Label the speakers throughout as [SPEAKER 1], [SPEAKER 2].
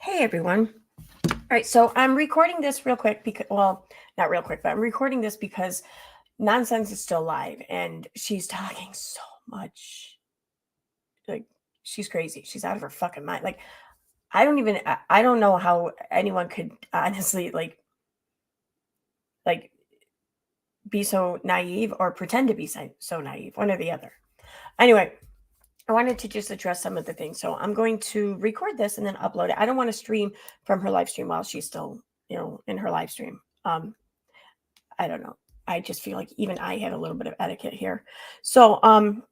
[SPEAKER 1] Hey everyone. All right, so I'm recording this real quick because, well, not real quick, but I'm recording this because Nonsense is still live and she's talking so much. Like, she's crazy. She's out of her fucking mind. Like, I don't know how anyone could honestly, like, be so naive or pretend to be so naive, one or the other. Anyway, I wanted to just address some of the things. So I'm going to record this and then upload it. I don't want to stream from her live stream while she's still, in her live stream. I don't know. I just feel like even I have a little bit of etiquette here. So I'm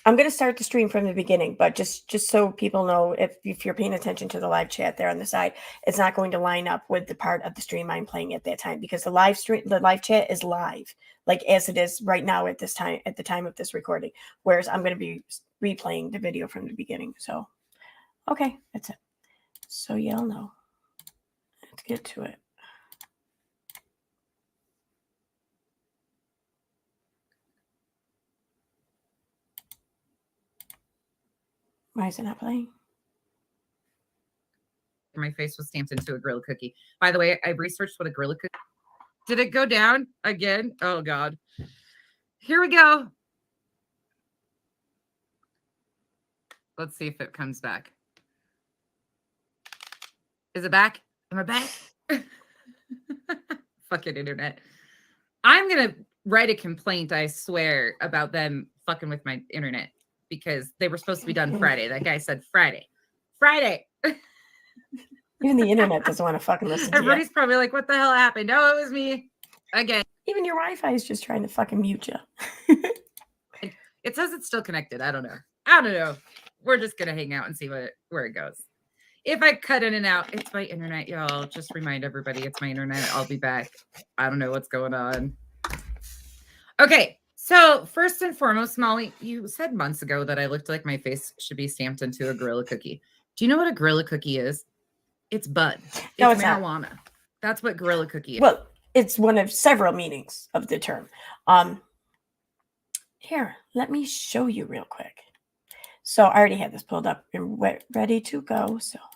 [SPEAKER 1] going to start the stream from the beginning, but just so people know, if you're paying attention to the live chat there on the side, it's not going to line up with the part of the stream I'm playing at that time because the live chat is live, like as it is right now at the time of this recording. Whereas I'm going to be replaying the video from the beginning. So, okay, that's it. So y'all know. Let's get to it. Why is it not playing?
[SPEAKER 2] My face was stamped into a Gorilla cookie. By the way, I researched what a Gorilla cookie. Did it go down again? Oh God. Here we go. Let's see if it comes back. Is it back? Am I back? Fucking internet. I'm gonna write a complaint, I swear, about them fucking with my internet because they were supposed to be done Friday. That guy said Friday.
[SPEAKER 1] Even the internet doesn't want to fucking listen to
[SPEAKER 2] Everybody's probably like, what the hell happened? Oh, it was me. Again.
[SPEAKER 1] Even your Wi-Fi is just trying to fucking mute you.
[SPEAKER 2] It says it's still connected. I don't know. We're just going to hang out and see where it goes. If I cut in and out, it's my internet, y'all. Just remind everybody it's my internet. I'll be back. I don't know what's going on. Okay. So first and foremost, Molly, you said months ago that I looked like my face should be stamped into a Gorilla cookie. Do you know what a Gorilla cookie is? It's bud.
[SPEAKER 1] No, it's
[SPEAKER 2] marijuana.
[SPEAKER 1] Not.
[SPEAKER 2] That's what Gorilla cookie is.
[SPEAKER 1] Well, it's one of several meanings of the term. Here, let me show you real quick. So I already had this pulled up and ready to go. So, all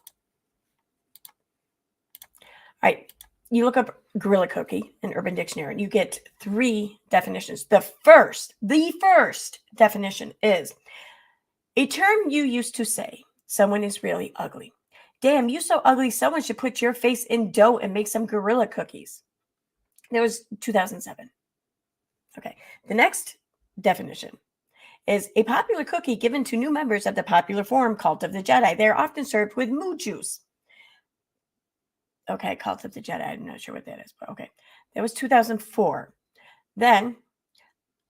[SPEAKER 1] right, you look up Gorilla cookie in Urban Dictionary and you get 3 definitions. The first definition is a term you used to say someone is really ugly. Damn, you so ugly, someone should put your face in dough and make some Gorilla cookies. That was 2007. Okay, the next definition is a popular cookie given to new members of the popular forum Cult of the Jedi. They are often served with moo juice. Okay, Cult of the Jedi. I'm not sure what that is, but okay. That was 2004. Then,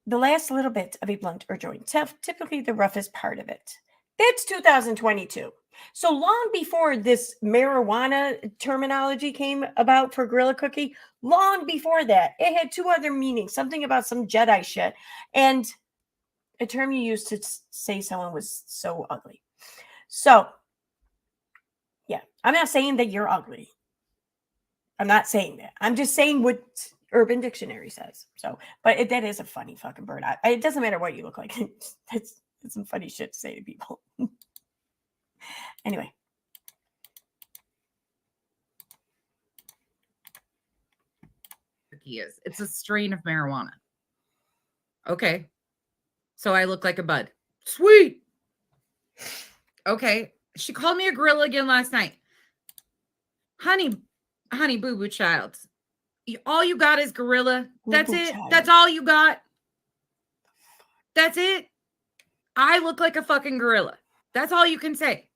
[SPEAKER 1] the last little bit of a blunt or joint, typically the roughest part of it. That's 2022. So long before this marijuana terminology came about for Gorilla Cookie, long before that, it had 2 other meanings, something about some Jedi shit, and a term you used to say someone was so ugly. So, yeah, I'm not saying that you're ugly. I'm not saying that. I'm just saying what Urban Dictionary says. So, but that is a funny fucking bird. It doesn't matter what you look like. It's some funny shit to say to people. Anyway.
[SPEAKER 2] It's a strain of marijuana. Okay. So I look like a bud. Sweet. Okay. She called me a gorilla again last night. Honey boo-boo child. All you got is gorilla. That's it. Child. That's all you got. That's it. I look like a fucking gorilla. That's all you can say.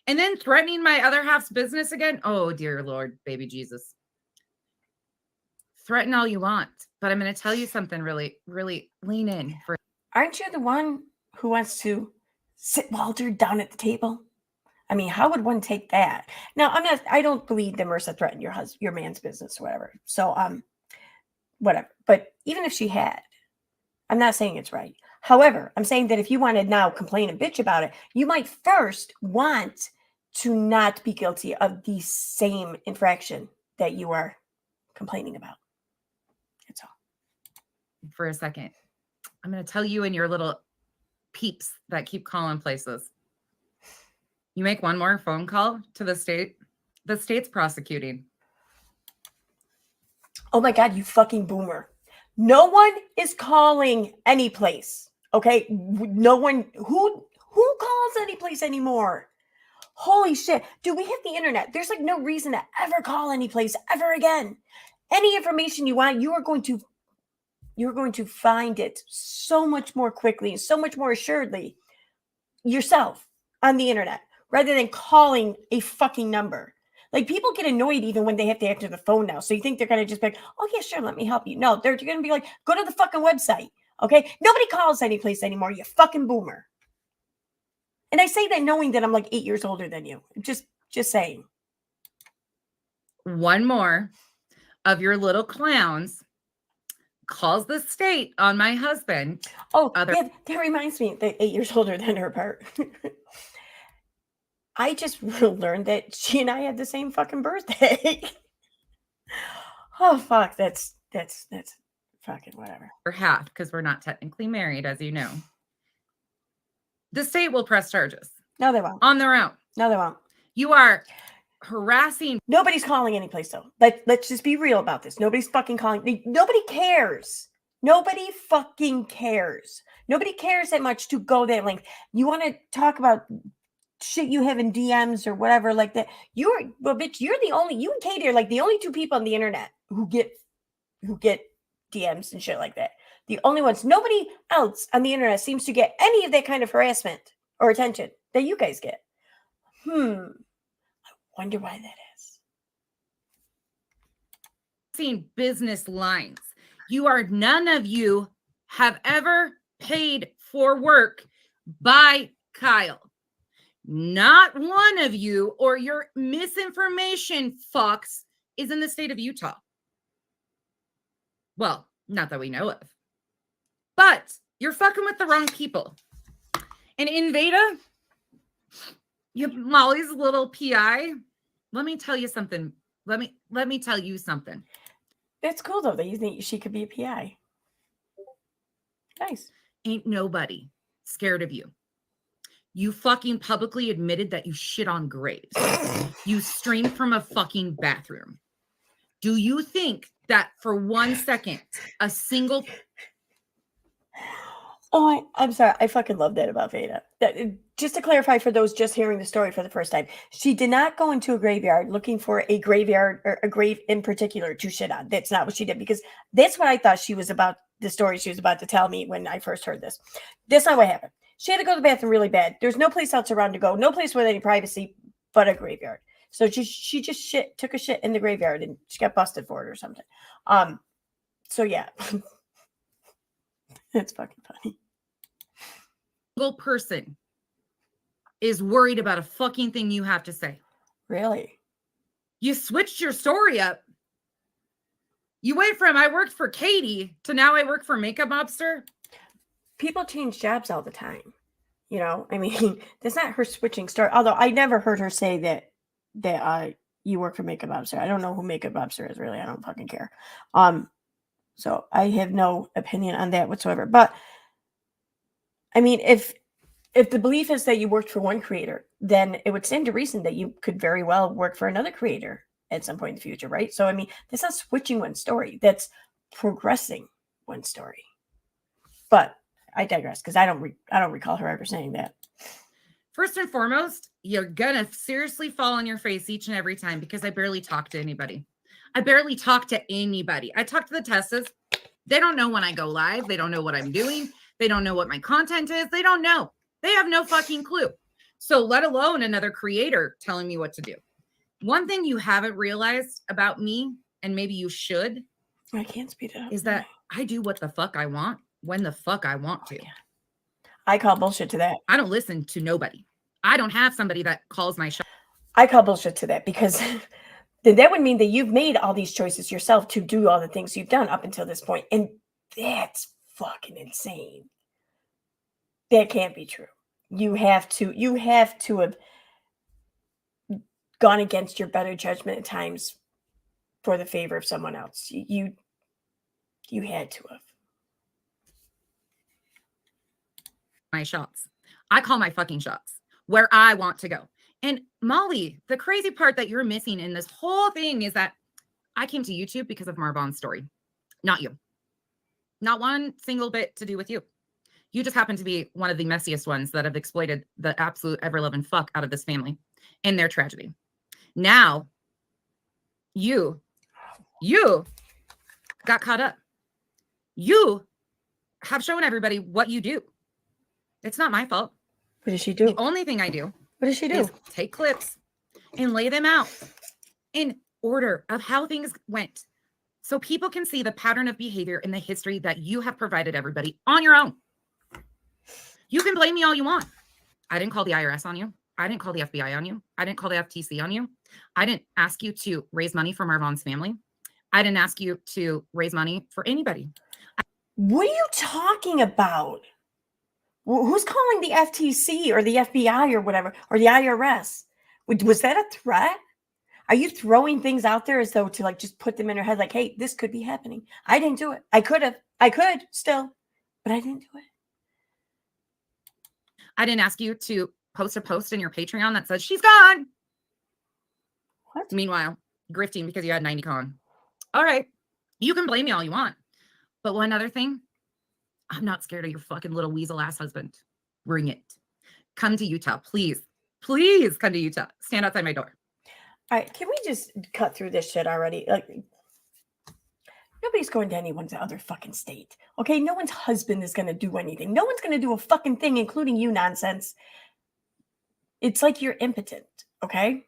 [SPEAKER 2] And then threatening my other half's business again. Oh, dear Lord, baby Jesus. Threaten all you want, but I'm going to tell you something really, really lean in.
[SPEAKER 1] Aren't you the one who wants to sit Walter down at the table? I mean, how would one take that? Now, I don't believe that Marissa threatened your man's business or whatever. So, whatever. But even if she had, I'm not saying it's right. However, I'm saying that if you want to now complain and bitch about it, you might first want to not be guilty of the same infraction that you are complaining about. That's all.
[SPEAKER 2] For a second, I'm going to tell you and your little peeps that keep calling places. You make one more phone call to the state The state's prosecuting.
[SPEAKER 1] Oh my God, you fucking boomer. No one is calling any place. Okay? No one who calls any place anymore? Holy shit. Dude, we have the internet. There's like no reason to ever call any place ever again. Any information you want, you're going to find it so much more quickly, so much more assuredly yourself on the internet rather than calling a fucking number. Like people get annoyed even when they have to answer the phone now. So you think they're going to just be like, oh yeah, sure, let me help you. No, they're going to be like, go to the fucking website. Okay. Nobody calls any place anymore. You fucking boomer. And I say that knowing that I'm like 8 years older than you. Just saying.
[SPEAKER 2] One more of your little clowns calls the state on my husband.
[SPEAKER 1] Oh, yeah, that reminds me that 8 years older than her part. I just learned that she and I had the same fucking birthday. Oh fuck, that's fucking whatever.
[SPEAKER 2] Or half, because we're not technically married, as you know. The state will press charges.
[SPEAKER 1] No, they won't.
[SPEAKER 2] On their own.
[SPEAKER 1] No, they won't.
[SPEAKER 2] You are harassing.
[SPEAKER 1] Nobody's calling any place though. Let's just be real about this. Nobody's fucking calling. Nobody cares. Nobody fucking cares. Nobody cares that much to go that length. You want to talk about shit you have in DMs or whatever like that. Bitch, you're the only, you and Katie are like the only two people on the internet who get DMs and shit like that. The only ones. Nobody else on the internet seems to get any of that kind of harassment or attention that you guys get. I wonder why that is.
[SPEAKER 2] Seeing business lines. None of you have ever paid for work by Kyle. Not one of you or your misinformation fucks is in the state of Utah. Well, not that we know of. But you're fucking with the wrong people. And in Veda, Molly's little PI. Let me tell you something. Let me tell you something.
[SPEAKER 1] That's cool though that you think she could be a PI. Nice.
[SPEAKER 2] Ain't nobody scared of you. You fucking publicly admitted that you shit on graves. You streamed from a fucking bathroom. Do you think that for 1 second, a single...
[SPEAKER 1] Oh, I'm sorry. I fucking love that about Veda. Just to clarify for those just hearing the story for the first time, she did not go into a graveyard looking for a graveyard or a grave in particular to shit on. That's not what she did because that's what I thought she was about, the story she was about to tell me when I first heard this. That's not what happened. She had to go to the bathroom really bad. There's no place else around to go. No place with any privacy but a graveyard. So she just took a shit in the graveyard and she got busted for it or something. So yeah. That's fucking funny.
[SPEAKER 2] Single person is worried about a fucking thing you have to say.
[SPEAKER 1] Really?
[SPEAKER 2] You switched your story up. You went from I worked for Katie to now I work for Makeup Mobster.
[SPEAKER 1] People change jobs all the time. You know, I mean, that's not her switching story. Although I never heard her say that you work for Makeup Mobster. I don't know who Makeup Mobster is really. I don't fucking care. So I have no opinion on that whatsoever. But I mean, if the belief is that you worked for one creator, then it would stand to reason that you could very well work for another creator at some point in the future, right? So I mean, that's not switching one story. That's progressing one story. But I digress because I don't recall her ever saying that.
[SPEAKER 2] First and foremost, you're gonna seriously fall on your face each and every time because I barely talk to anybody. I talk to the Tessas. They don't know when I go live. They don't know what I'm doing. They don't know what my content is. They don't know. They have no fucking clue. So let alone another creator telling me what to do. One thing you haven't realized about me, and maybe you should,
[SPEAKER 1] I can't speed it up,
[SPEAKER 2] is that I do what the fuck I want when the fuck I want to.
[SPEAKER 1] I call bullshit to that.
[SPEAKER 2] I don't listen to nobody. I don't have somebody that calls my shot.
[SPEAKER 1] I call bullshit to that because then that would mean that you've made all these choices yourself to do all the things you've done up until this point. And that's fucking insane. That can't be true. You have to have gone against your better judgment at times for the favor of someone else. You had to have.
[SPEAKER 2] My shots. I call my fucking shots where I want to go. And Molly, the crazy part that you're missing in this whole thing is that I came to YouTube because of Marvon's story, not you. Not one single bit to do with you. You just happen to be one of the messiest ones that have exploited the absolute ever-loving fuck out of this family and their tragedy. Now, you got caught up. You have shown everybody what you do. It's not my fault.
[SPEAKER 1] What does she do?
[SPEAKER 2] The only thing I do
[SPEAKER 1] What does she do?
[SPEAKER 2] is take clips and lay them out in order of how things went so people can see the pattern of behavior in the history that you have provided everybody on your own. You can blame me all you want. I didn't call the IRS on you. I didn't call the FBI on you. I didn't call the FTC on you. I didn't ask you to raise money for Marvon's family. I didn't ask you to raise money for anybody.
[SPEAKER 1] What are you talking about? Who's calling the FTC or the FBI or whatever, or the IRS? Was that a threat? Are you throwing things out there as though to like just put them in her head like, hey, this could be happening? I didn't do it. I could still, but I didn't do it.
[SPEAKER 2] I didn't ask you to post a post in your Patreon that says she's gone.
[SPEAKER 1] What?
[SPEAKER 2] Meanwhile, grifting because you had 90 con. All right. You can blame me all you want. But one other thing, I'm not scared of your fucking little weasel ass husband. Bring it. Come to Utah, please. Please come to Utah. Stand outside my door.
[SPEAKER 1] All right, can we just cut through this shit already? Like, nobody's going to anyone's other fucking state. Okay, no one's husband is going to do anything. No one's going to do a fucking thing, including you nonsense. It's like you're impotent, okay?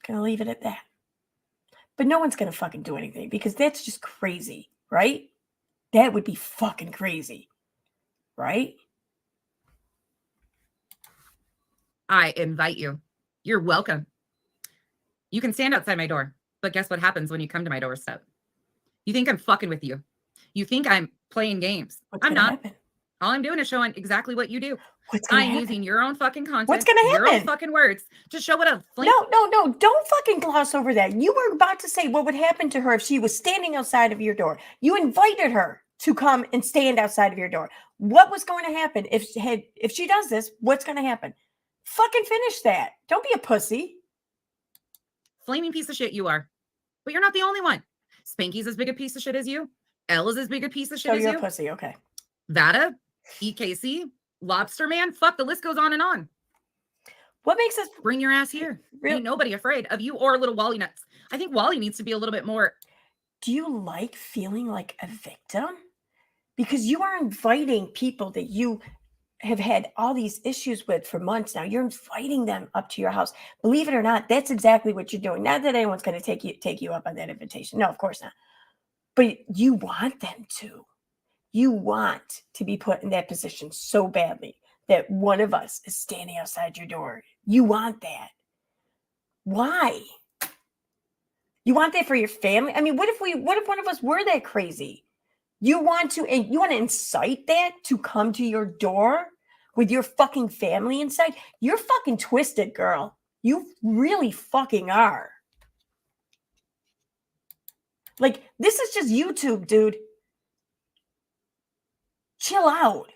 [SPEAKER 1] Gonna leave it at that. But no one's going to fucking do anything because that's just crazy, right? That would be fucking crazy, right?
[SPEAKER 2] I invite you. You're welcome. You can stand outside my door, but guess what happens when you come to my doorstep? You think I'm fucking with you. You think I'm playing games.
[SPEAKER 1] What's
[SPEAKER 2] I'm
[SPEAKER 1] gonna
[SPEAKER 2] not.
[SPEAKER 1] happen?
[SPEAKER 2] All I'm doing is showing exactly what you do.
[SPEAKER 1] What's gonna
[SPEAKER 2] I'm
[SPEAKER 1] happen?
[SPEAKER 2] using your own fucking content.
[SPEAKER 1] What's gonna
[SPEAKER 2] Your own
[SPEAKER 1] happen?
[SPEAKER 2] fucking words to show what a flame.
[SPEAKER 1] No, don't fucking gloss over that. You were about to say what would happen to her if she was standing outside of your door. You invited her to come and stand outside of your door. What was going to happen if she does this? What's going to happen? Fucking finish that. Don't be a pussy.
[SPEAKER 2] Flaming piece of shit you are. But you're not the only one. Spanky's as big a piece of shit as you. Elle is as big a piece of shit
[SPEAKER 1] So
[SPEAKER 2] as
[SPEAKER 1] you're
[SPEAKER 2] you.
[SPEAKER 1] a pussy, okay.
[SPEAKER 2] Vada, EKC, Lobster Man. Fuck, the list goes on and on.
[SPEAKER 1] What makes us
[SPEAKER 2] Bring your ass here.
[SPEAKER 1] Real-
[SPEAKER 2] Ain't nobody afraid of you or little Wally nuts. I think Wally needs to be a little bit more.
[SPEAKER 1] Do you like feeling like a victim? Because you are inviting people that you have had all these issues with for months now. You're inviting them up to your house. Believe it or not, that's exactly what you're doing. Not that anyone's going to take you up on that invitation. No, of course not. But you want them to. You want to be put in that position so badly that one of us is standing outside your door. You want that. Why? You want that for your family? I mean, what if one of us were that crazy? You want to incite that to come to your door with your fucking family inside? You're fucking twisted, girl. You really fucking are. Like, this is just YouTube, dude. Chill out.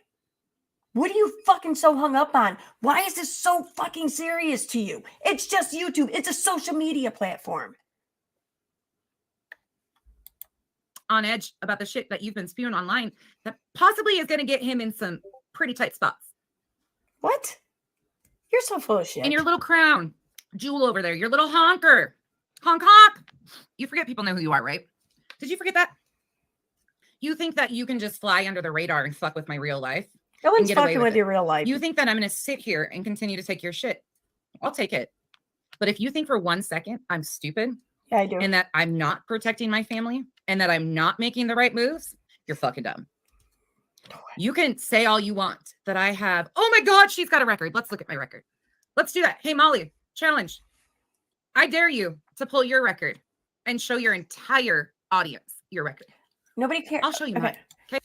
[SPEAKER 1] What are you fucking so hung up on? Why is this so fucking serious to you? It's just YouTube. It's a social media platform.
[SPEAKER 2] On edge about the shit that you've been spewing online that possibly is going to get him in some pretty tight spots.
[SPEAKER 1] What? You're so full of shit.
[SPEAKER 2] And your little crown jewel over there, your little honker. Honk, honk. You forget people know who you are, right? Did you forget that? You think that you can just fly under the radar and fuck with my real life?
[SPEAKER 1] No one's
[SPEAKER 2] get away
[SPEAKER 1] fucking
[SPEAKER 2] with
[SPEAKER 1] with
[SPEAKER 2] it.
[SPEAKER 1] your real life.
[SPEAKER 2] You think that I'm going to sit here and continue to take your shit? I'll take it. But if you think for 1 second I'm stupid,
[SPEAKER 1] yeah, I do.
[SPEAKER 2] and that I'm not protecting my family and that I'm not making the right moves, you're fucking dumb. You can say all you want that I have. Oh my God, she's got a record. Let's look at my record. Let's do that. Hey, Molly, challenge. I dare you to pull your record and show your entire audience your record.
[SPEAKER 1] Nobody cares.
[SPEAKER 2] I'll show you mine. Okay.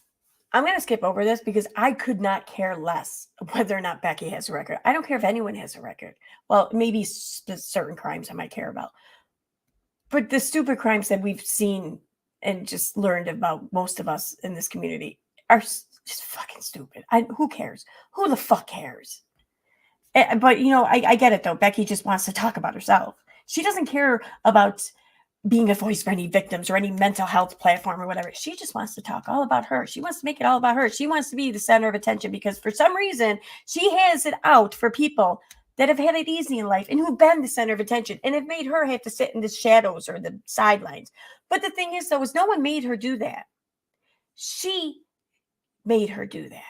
[SPEAKER 1] I'm going to skip over this because I could not care less whether or not Becky has a record. I don't care if anyone has a record. Well, maybe certain crimes I might care about. But the stupid crimes that we've seen and just learned about, most of us in this community, are just fucking stupid. Who cares? Who the fuck cares? But you know, I get it though. Becky just wants to talk about herself. She doesn't care about being a voice for any victims or any mental health platform or whatever. She just wants to talk all about her. She wants to make it all about her. She wants to be the center of attention because for some reason she has it out for people that have had it easy in life and who've been the center of attention and have made her have to sit in the shadows or the sidelines. But the thing is, though, is no one made her do that. She made her do that.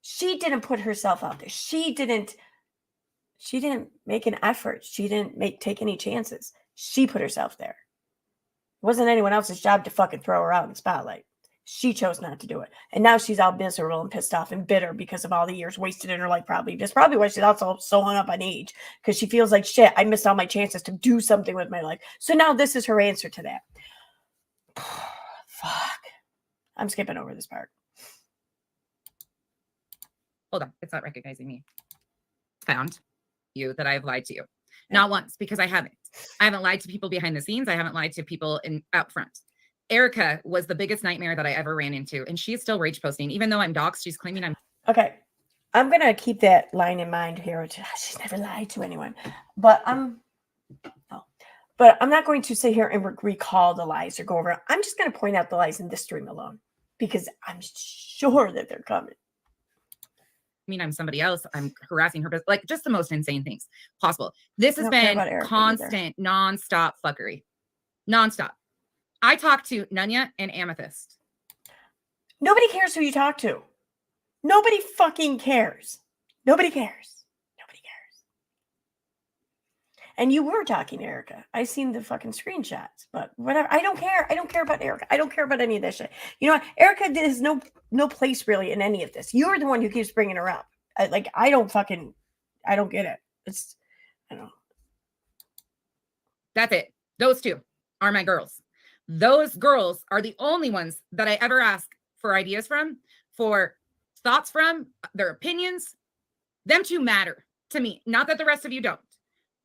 [SPEAKER 1] She didn't put herself out there. She didn't make an effort. She didn't take any chances. She put herself there. It wasn't anyone else's job to fucking throw her out in the spotlight. She chose not to do it. And now she's all miserable and pissed off and bitter because of all the years wasted in her life, probably. That's probably why she's also so hung up on age. Because she feels like, shit, I missed all my chances to do something with my life. So now this is her answer to that. Fuck. I'm skipping over this part.
[SPEAKER 2] Hold on. It's not recognizing me. Found you that I have lied to you. Not once, because I haven't. I haven't lied to people behind the scenes. I haven't lied to people out front. Erica was the biggest nightmare that I ever ran into. And she's still rage posting. Even though I'm doxxed, she's claiming I'm.
[SPEAKER 1] Okay. I'm going to keep that line in mind here. She's never lied to anyone. But I'm not going to sit here and recall the lies or go over. I'm just going to point out the lies in this stream alone. Because I'm sure that they're coming.
[SPEAKER 2] I'm somebody else. I'm harassing her, but like just the most insane things possible. This has been constant, nonstop fuckery. Nonstop. I talked to Nunya and Amethyst.
[SPEAKER 1] Nobody cares who you talk to. Nobody fucking cares. Nobody cares. Nobody cares. And you were talking to Erica. I seen the fucking screenshots, but whatever. I don't care. I don't care about Erica. I don't care about any of this shit. You know what? Erica has no place really in any of this. You're the one who keeps bringing her up. I don't get it. I don't know.
[SPEAKER 2] That's it. Those two are my girls. Those girls are the only ones that I ever ask for ideas from, for thoughts from, their opinions. Them two matter to me. Not that the rest of you don't.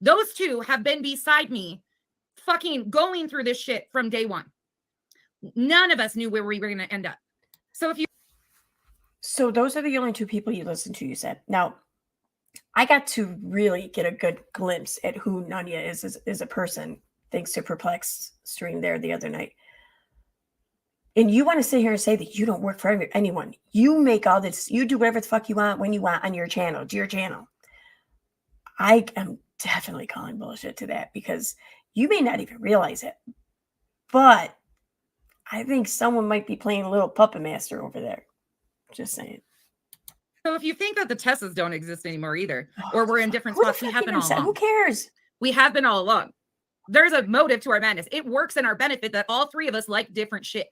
[SPEAKER 2] Those two have been beside me fucking going through this shit from day one. None of us knew where we were going to end up.
[SPEAKER 1] So those are the only two people you listened to, you said. Now, I got to really get a good glimpse at who Nunya is as a person, thanks to Perplex stream there the other night. And you want to sit here and say that you don't work for anyone. You make all this, you do whatever the fuck you want when you want on your channel. It's your channel. I am definitely calling bullshit to that because you may not even realize it. But I think someone might be playing a little puppet master over there. Just saying.
[SPEAKER 2] So if you think that the Tessas don't exist anymore either, or we're in different spots, we have been all along.
[SPEAKER 1] Who cares?
[SPEAKER 2] We have been all along. There's a motive to our madness. It works in our benefit that all three of us like different shit.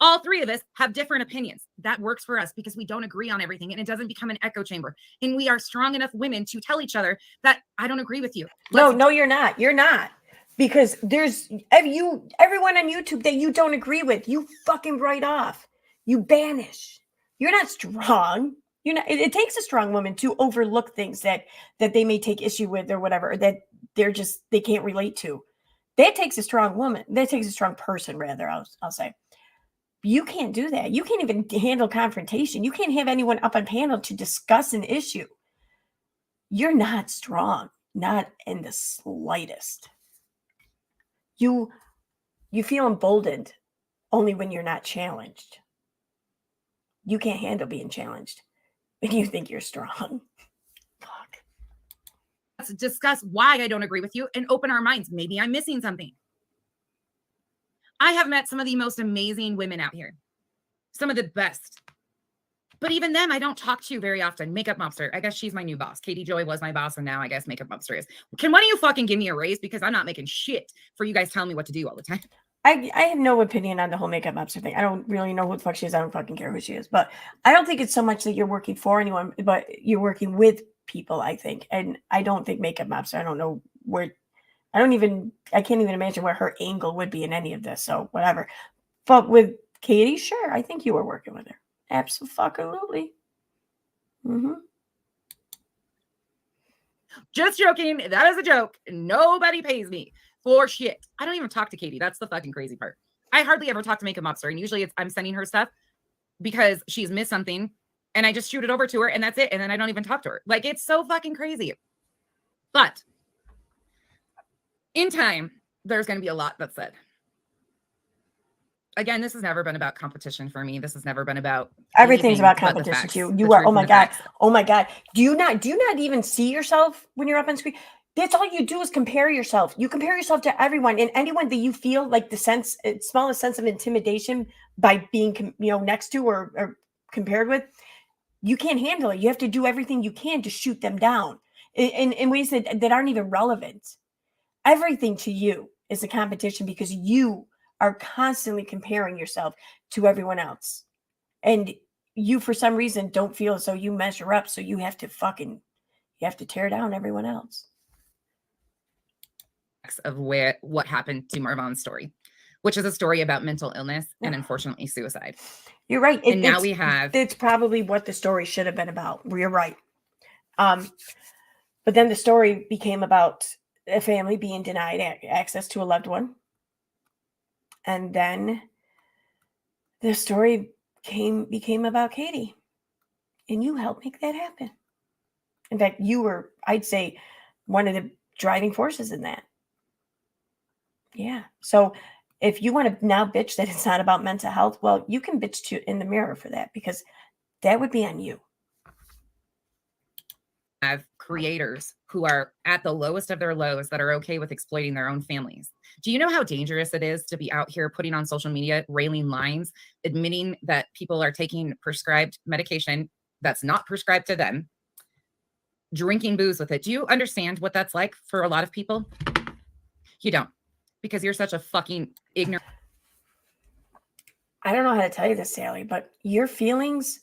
[SPEAKER 2] All three of us have different opinions. That works for us because we don't agree on everything and it doesn't become an echo chamber. And we are strong enough women to tell each other that I don't agree with you.
[SPEAKER 1] No, you're not. You're not. Because there's everyone on YouTube that you don't agree with, you fucking write off. You banish. You're not strong. You're not. It takes a strong woman to overlook things that they may take issue with or whatever, or that they can't relate to. That takes a strong woman. That takes a strong person, rather. I'll say. You can't do that. You can't even handle confrontation. You can't have anyone up on panel to discuss an issue. You're not strong, not in the slightest. You feel emboldened only when you're not challenged. You can't handle being challenged when you think you're strong. Fuck.
[SPEAKER 2] Let's discuss why I don't agree with you and open our minds. Maybe I'm missing something. I have met some of the most amazing women out here. Some of the best. But even them, I don't talk to very often. Makeup Mobster. I guess she's my new boss. Katie Joy was my boss, and now I guess Makeup Mobster is. Can one of you fucking give me a raise? Because I'm not making shit for you guys telling me what to do all the time.
[SPEAKER 1] I have no opinion on the whole Makeup Mobster thing. I don't really know who the fuck she is. I don't fucking care who she is. But I don't think it's so much that you're working for anyone, but you're working with people, I think. And I don't think Makeup Mobster, I don't know where... I can't even imagine where her angle would be in any of this. So whatever. But with Katie, sure. I think you were working with her. Absolutely. Mm-hmm.
[SPEAKER 2] Just joking. That is a joke. Nobody pays me for shit. I don't even talk to Katie. That's the fucking crazy part. I hardly ever talk to Makeup Mobster. And usually I'm sending her stuff because she's missed something and I just shoot it over to her and that's it. And then I don't even talk to her. Like, it's so fucking crazy. But in time, there's going to be a lot that's said. Again, this has never been about competition for me. This has never been about
[SPEAKER 1] Everything's about
[SPEAKER 2] but the
[SPEAKER 1] competition
[SPEAKER 2] facts,
[SPEAKER 1] to you.
[SPEAKER 2] the
[SPEAKER 1] You are,
[SPEAKER 2] truth
[SPEAKER 1] oh my
[SPEAKER 2] and the
[SPEAKER 1] God.
[SPEAKER 2] facts.
[SPEAKER 1] Oh my God. Do you not even see yourself when you're up on screen? That's all you do is compare yourself. You compare yourself to everyone and anyone that you feel like the smallest sense of intimidation by being, next to or compared with. You can't handle it. You have to do everything you can to shoot them down in ways that aren't even relevant. Everything to you is a competition because you are constantly comparing yourself to everyone else. And you, for some reason, don't feel as though you measure up. So you have to tear down everyone else.
[SPEAKER 2] Of what happened to Marvan's story, which is a story about mental illness and unfortunately suicide.
[SPEAKER 1] You're right.
[SPEAKER 2] And now it's
[SPEAKER 1] probably what the story should have been about. You're right. But then the story became about a family being denied access to a loved one. And then the story became about Katie. And you helped make that happen. In fact, you were, I'd say, one of the driving forces in that. Yeah. So if you want to now bitch that it's not about mental health, well, you can bitch in the mirror for that because that would be on you.
[SPEAKER 2] Have creators who are at the lowest of their lows that are okay with exploiting their own families. Do you know how dangerous it is to be out here putting on social media railing lines, admitting that people are taking prescribed medication that's not prescribed to them, drinking booze with it? Do you understand what that's like for a lot of people? You don't, because you're such a fucking ignorant.
[SPEAKER 1] I don't know how to tell you this, Sally, but your feelings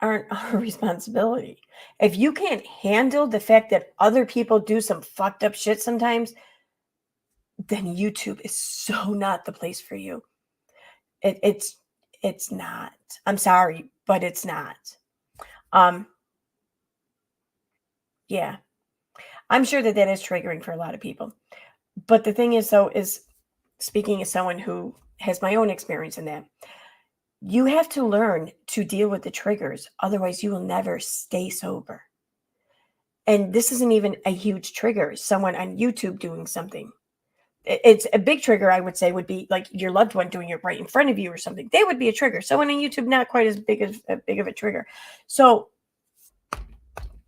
[SPEAKER 1] aren't our responsibility. If you can't handle the fact that other people do some fucked up shit sometimes, then YouTube is so not the place for you. It's not. I'm sorry, but it's not. Yeah. I'm sure that is triggering for a lot of people. But the thing is, though, is speaking as someone who has my own experience in that, you have to learn to deal with the triggers. Otherwise, you will never stay sober. And this isn't even a huge trigger. Someone on YouTube doing something. It's a big trigger, I would say, would be like your loved one doing it right in front of you or something. They would be a trigger. Someone on YouTube, not quite as big of a trigger. So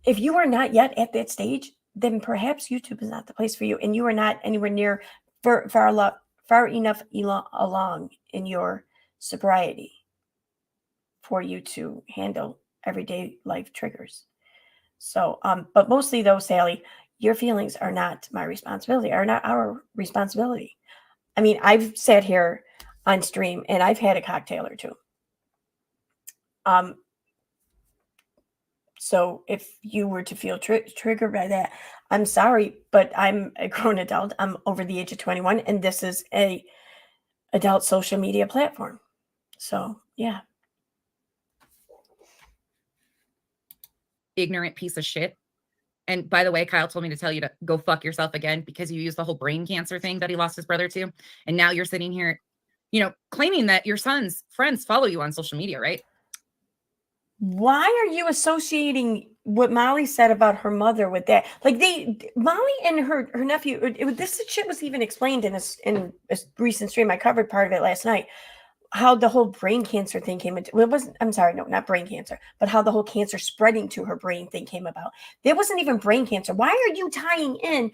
[SPEAKER 1] if you are not yet at that stage, then perhaps YouTube is not the place for you. And you are not anywhere near far enough along in your sobriety for you to handle everyday life triggers. So, but mostly though, Sally, your feelings are not my responsibility, are not our responsibility. I mean, I've sat here on stream and I've had a cocktail or two. So if you were to feel triggered by that, I'm sorry, but I'm a grown adult. I'm over the age of 21 and this is a adult social media platform. So, yeah.
[SPEAKER 2] Ignorant piece of shit. And by the way, Kyle told me to tell you to go fuck yourself again because you used the whole brain cancer thing that he lost his brother to. And now you're sitting here, claiming that your son's friends follow you on social media, right?
[SPEAKER 1] Why are you associating what Molly said about her mother with that? Like Molly and her nephew, this shit was even explained in a recent stream. I covered part of it last night. How the whole brain cancer thing came into, I'm sorry, no, not brain cancer, but how the whole cancer spreading to her brain thing came about. There wasn't even brain cancer. Why are you tying in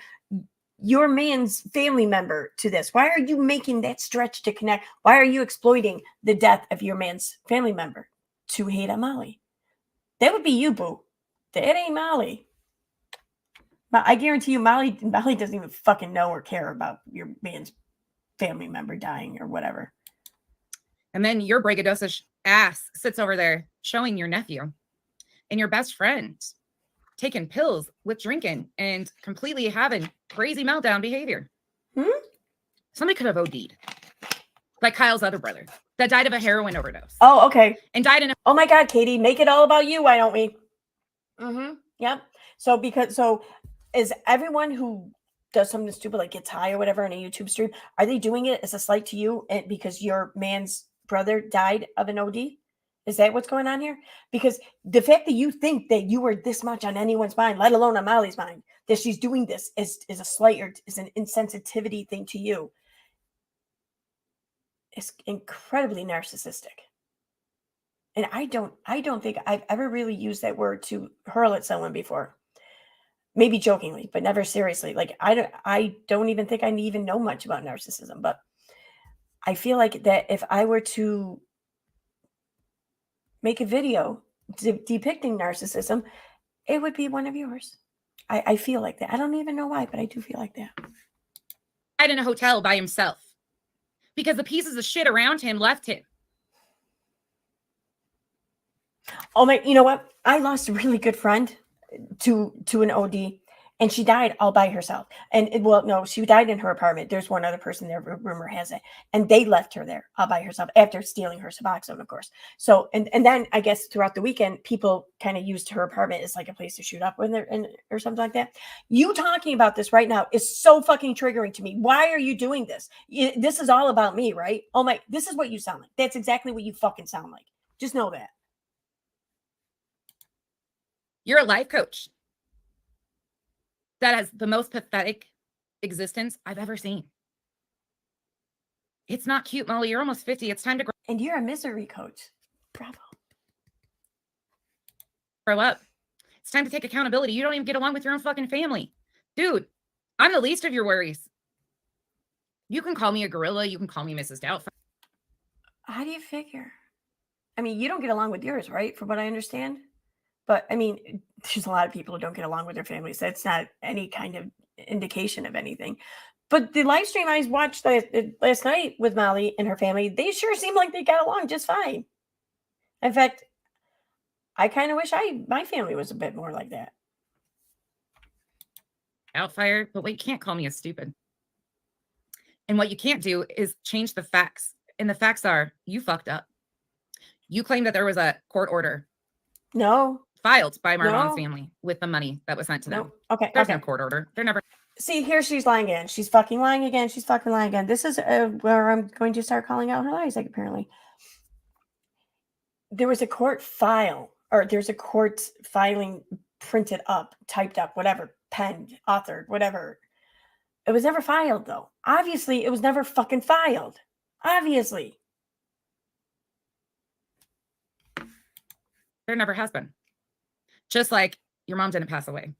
[SPEAKER 1] your man's family member to this? Why are you making that stretch to connect? Why are you exploiting the death of your man's family member to hate on Molly? That would be you, boo. That ain't Molly. I guarantee you, Molly doesn't even fucking know or care about your man's family member dying or whatever.
[SPEAKER 2] And then your braggadocious ass sits over there showing your nephew and your best friend taking pills with drinking and completely having crazy meltdown behavior. Somebody could have OD'd. Like Kyle's other brother that died of a heroin overdose.
[SPEAKER 1] Oh, okay.
[SPEAKER 2] And died in a...
[SPEAKER 1] Oh my God, Katie, make it all about you. Why don't we? Yep. So is everyone who does something stupid, like gets high or whatever on a YouTube stream, are they doing it as a slight to you and because your man's brother died of an OD? Is that what's going on here? Because the fact that you think that you are this much on anyone's mind, let alone on Molly's mind, that she's doing this is a slight or is an insensitivity thing to you, is incredibly narcissistic. And I don't think I've ever really used that word to hurl at someone before. Maybe jokingly, but never seriously. Like I don't even think I even know much about narcissism, but I feel like that if I were to make a video depicting narcissism, it would be one of yours. I feel like that. I don't even know why, but I do feel like that.
[SPEAKER 2] Died in a hotel by himself because the pieces of shit around him left him.
[SPEAKER 1] Oh my, you know what? I lost a really good friend to an OD, and she died all by herself. And well, no, she died in her apartment. There's one other person there, rumor has it, and they left her there all by herself after stealing her Suboxone, of course. So and then I guess throughout the weekend, people kind of used her apartment as like a place to shoot up with her and or something like that. You talking about this right now is so fucking triggering to me. Why are you doing this? This is all about me, right? Oh my, this is what you sound like. That's exactly what you fucking sound like. Just know that.
[SPEAKER 2] You're a life coach that has the most pathetic existence I've ever seen. It's not cute, Molly. You're almost 50. It's time to
[SPEAKER 1] And you're a misery coach. Bravo.
[SPEAKER 2] grow up. It's time to take accountability. You don't even get along with your own fucking family. Dude, I'm the least of your worries. You can call me a gorilla. You can call me Mrs. Doubtfire.
[SPEAKER 1] How do you figure? I mean, you don't get along with yours, right? From what I understand. But I mean, there's a lot of people who don't get along with their families. That's not any kind of indication of anything. But the live stream I watched last night with Molly and her family, they sure seem like they got along just fine. In fact, I kind of wish my family was a bit more like that.
[SPEAKER 2] Outfire, but what you can't call me is stupid. And what you can't do is change the facts. And the facts are you fucked up. You claim that there was a court order.
[SPEAKER 1] No.
[SPEAKER 2] Filed by Marwan's family with the money that was sent to them.
[SPEAKER 1] Okay.
[SPEAKER 2] There's no court order. They're never.
[SPEAKER 1] See, here she's lying again. She's fucking lying again. She's fucking lying again. This is where I'm going to start calling out her lies, like, apparently. There was a court file, or there's a court filing printed up, typed up, whatever, penned, authored, whatever. It was never filed, though. Obviously, it was never fucking filed. Obviously.
[SPEAKER 2] There never has been. Just like your mom didn't pass away.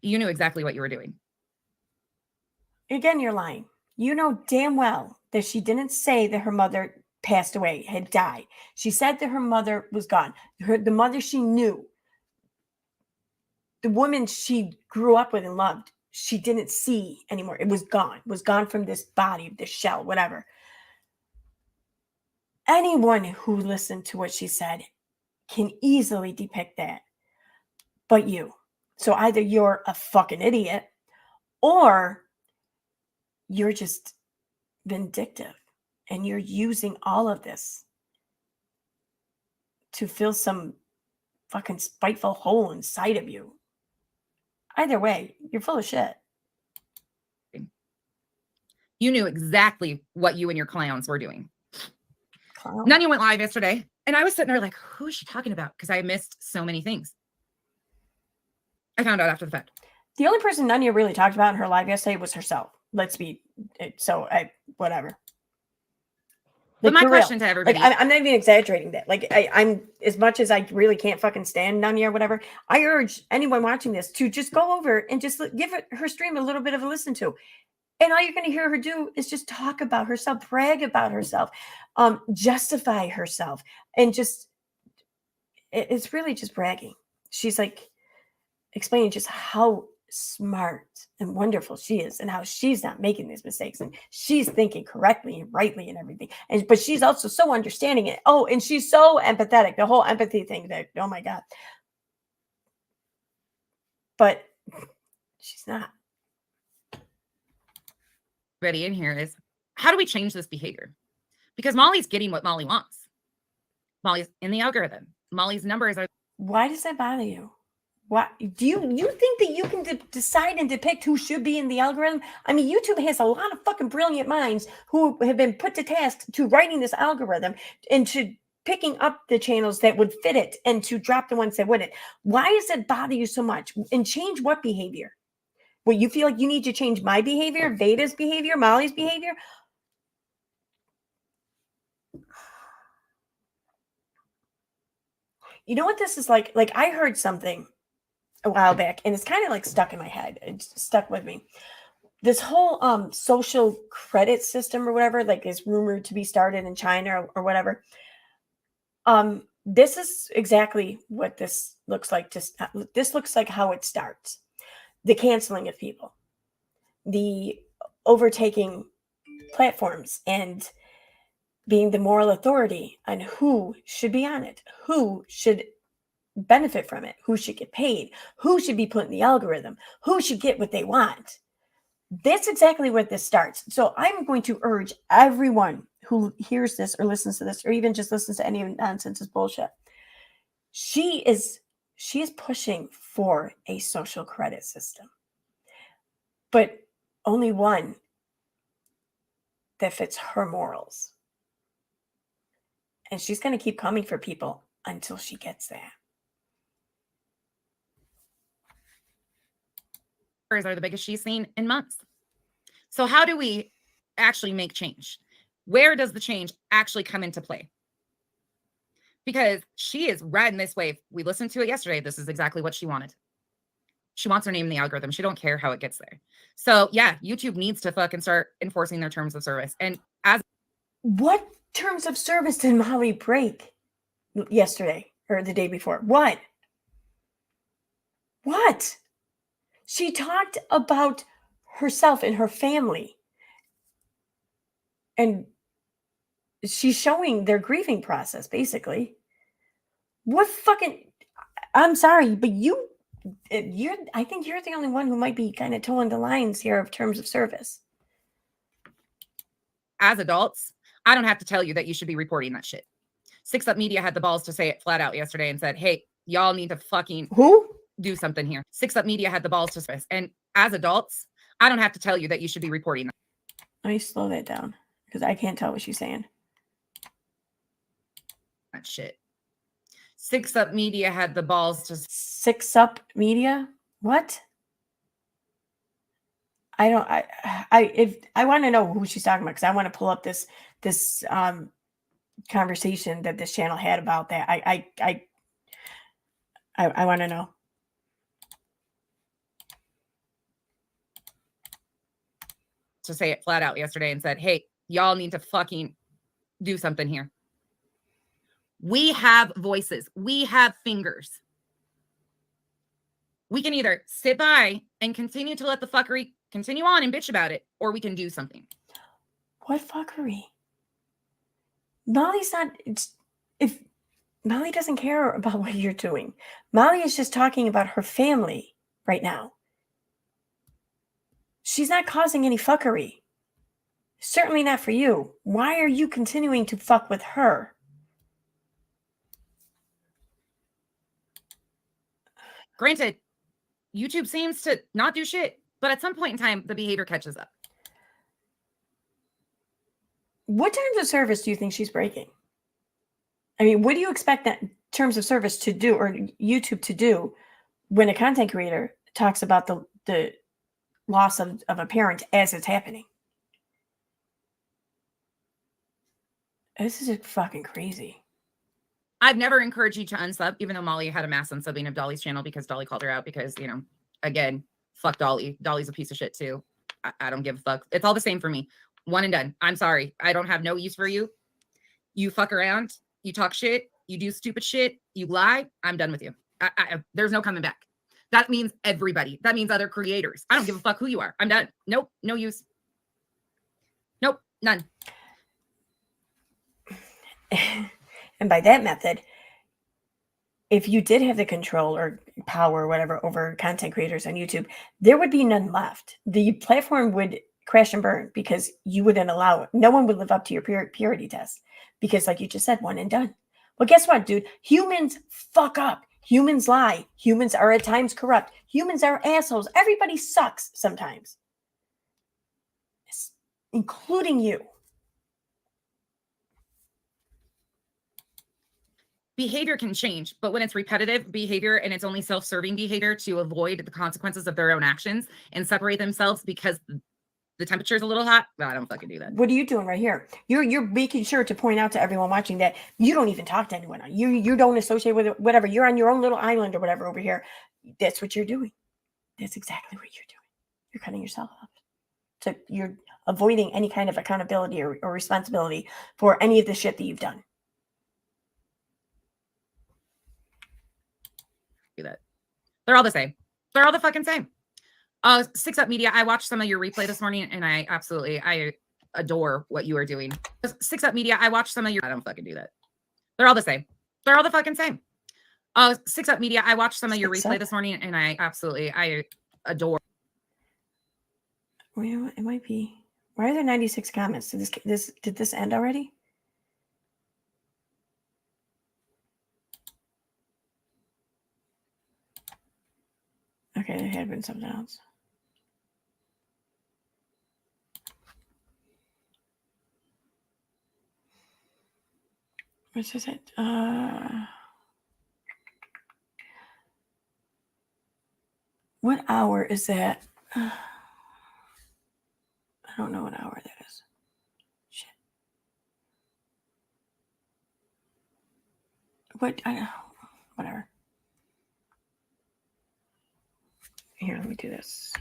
[SPEAKER 2] You knew exactly what you were doing.
[SPEAKER 1] Again, you're lying. You know damn well that she didn't say that her mother passed away, had died. She said that her mother was gone. The mother she knew, the woman she grew up with and loved, she didn't see anymore. It was gone from this body, this shell, whatever. Anyone who listened to what she said can easily depict that. But you. So either you're a fucking idiot or you're just vindictive and you're using all of this to fill some fucking spiteful hole inside of you. Either way, you're full of shit.
[SPEAKER 2] You knew exactly what you and your clowns were doing. None of you went live yesterday. And I was sitting there like, who is she talking about? Because I missed so many things. I found out after the fact.
[SPEAKER 1] The only person Nunya really talked about in her live yesterday was herself. Whatever.
[SPEAKER 2] But my question to everybody,
[SPEAKER 1] I'm not even exaggerating that. Like, I'm as much as I really can't fucking stand Nunya or whatever. I urge anyone watching this to just go over and just give her stream a little bit of a listen to. And all you're going to hear her do is just talk about herself, brag about herself, justify herself, and just it's really just bragging. She's like explaining just how smart and wonderful she is and how she's not making these mistakes and she's thinking correctly and rightly and everything. But she's also so understanding it. Oh, and she's so empathetic. The whole empathy thing that, oh my God. But she's not.
[SPEAKER 2] Ready in here is how do we change this behavior? Because Molly's getting what Molly wants. Molly's in the algorithm. Molly's numbers are.
[SPEAKER 1] Why does that bother you? What do you think that you can decide and depict who should be in the algorithm? I mean, YouTube has a lot of fucking brilliant minds who have been put to task to writing this algorithm and to picking up the channels that would fit it and to drop the ones that wouldn't. Why does it bother you so much? And change what behavior? Well, you feel like you need to change my behavior, Veda's behavior, Molly's behavior? You know what this is like? Like, I heard something a while back, and it's kind of like stuck in my head. It's stuck with me. This whole social credit system or whatever, like, is rumored to be started in China or whatever. This is exactly what this looks like. This looks like how it starts. The canceling of people, the overtaking platforms, and being the moral authority on who should be on it, who should benefit from it, who should get paid, who should be put in the algorithm, who should get what they want. That's exactly where this starts. So I'm going to urge everyone who hears this or listens to this or even just listens to any nonsense is bullshit. She is pushing for a social credit system, but only one that fits her morals. And she's going to keep coming for people until she gets that.
[SPEAKER 2] Are the biggest she's seen in months. So how do we actually make change? Where does the change actually come into play? Because she is riding this wave. We listened to it yesterday. This is exactly what she wanted. She wants her name in the algorithm. She don't care how it gets there. So yeah, YouTube needs to fucking start enforcing their terms of service. And as
[SPEAKER 1] what terms of service did Molly break yesterday or the day before? What? She talked about herself and her family. And she's showing their grieving process, basically. What fucking... I'm sorry, but I think you're the only one who might be kind of towing the lines here of terms of service.
[SPEAKER 2] As adults, I don't have to tell you that you should be reporting that shit. Six Up Media had the balls to say it flat out yesterday and said, hey, y'all need to fucking do something here. Six Up Media had the balls to say this. And as adults, I don't have to tell you that you should be reporting that.
[SPEAKER 1] Let me slow that down because I can't tell what she's saying.
[SPEAKER 2] That shit. Six Up Media had the balls to...
[SPEAKER 1] Six Up Media? What? I want to know who she's talking about because I want to pull up this conversation that this channel had about that. I want to know.
[SPEAKER 2] To say it flat out yesterday and said, hey, y'all need to fucking do something here. We have voices. We have fingers. We can either sit by and continue to let the fuckery continue on and bitch about it, or we can do something.
[SPEAKER 1] What fuckery? Molly's not... If Molly doesn't care about what you're doing. Molly is just talking about her family right now. She's not causing any fuckery. Certainly not for you. Why are you continuing to fuck with her?
[SPEAKER 2] Granted, YouTube seems to not do shit, but at some point in time, the behavior catches up.
[SPEAKER 1] What terms of service do you think she's breaking? I mean, what do you expect that terms of service to do or YouTube to do when a content creator talks about the loss of a parent as it's happening? This is just fucking crazy.
[SPEAKER 2] I've never encouraged you to unsub, even though Molly had a mass unsubbing of Dolly's channel because Dolly called her out because, you know, again, fuck Dolly. Dolly's a piece of shit too. I don't give a fuck. It's all the same for me. One and done. I'm sorry. I don't have no use for you. You fuck around. You talk shit. You do stupid shit. You lie. I'm done with you. There's no coming back. That means everybody. That means other creators. I don't give a fuck who you are. I'm done. Nope. No use. Nope. None.
[SPEAKER 1] And by that method, if you did have the control or power or whatever over content creators on YouTube, there would be none left. The platform would crash and burn because you wouldn't allow it. No one would live up to your purity test because, like you just said, one and done. Well, guess what, dude? Humans fuck up. Humans lie. Humans are at times corrupt. Humans are assholes. Everybody sucks sometimes, including you.
[SPEAKER 2] behavior can change, but when it's repetitive behavior and it's only self-serving behavior to avoid the consequences of their own actions and separate themselves because the temperature is a little hot, well, I don't fucking do that.
[SPEAKER 1] What are you doing right here? You're making sure to point out to everyone watching that you don't even talk to anyone. You don't associate with it, whatever. You're on your own little island or whatever over here. That's what you're doing. That's exactly what you're doing. You're cutting yourself off. So you're avoiding any kind of accountability or responsibility for any of the shit that you've done.
[SPEAKER 2] Do that. They're all the same. They're all the fucking same. 6 Up Media, I watched some of your replay this morning and I adore what you are doing. 6 Up Media, I watched some of your, I don't fucking do that. They're all the same. They're all the fucking same. 6 Up Media, I watched some of your replay this morning and I adore.
[SPEAKER 1] Well, you know what? It might be. Why are there 96 comments? Did this end already? Okay, there had been something else. What's this? What hour is that? I don't know what hour that is. Shit. What? I don't know. Whatever. Here, let me do this.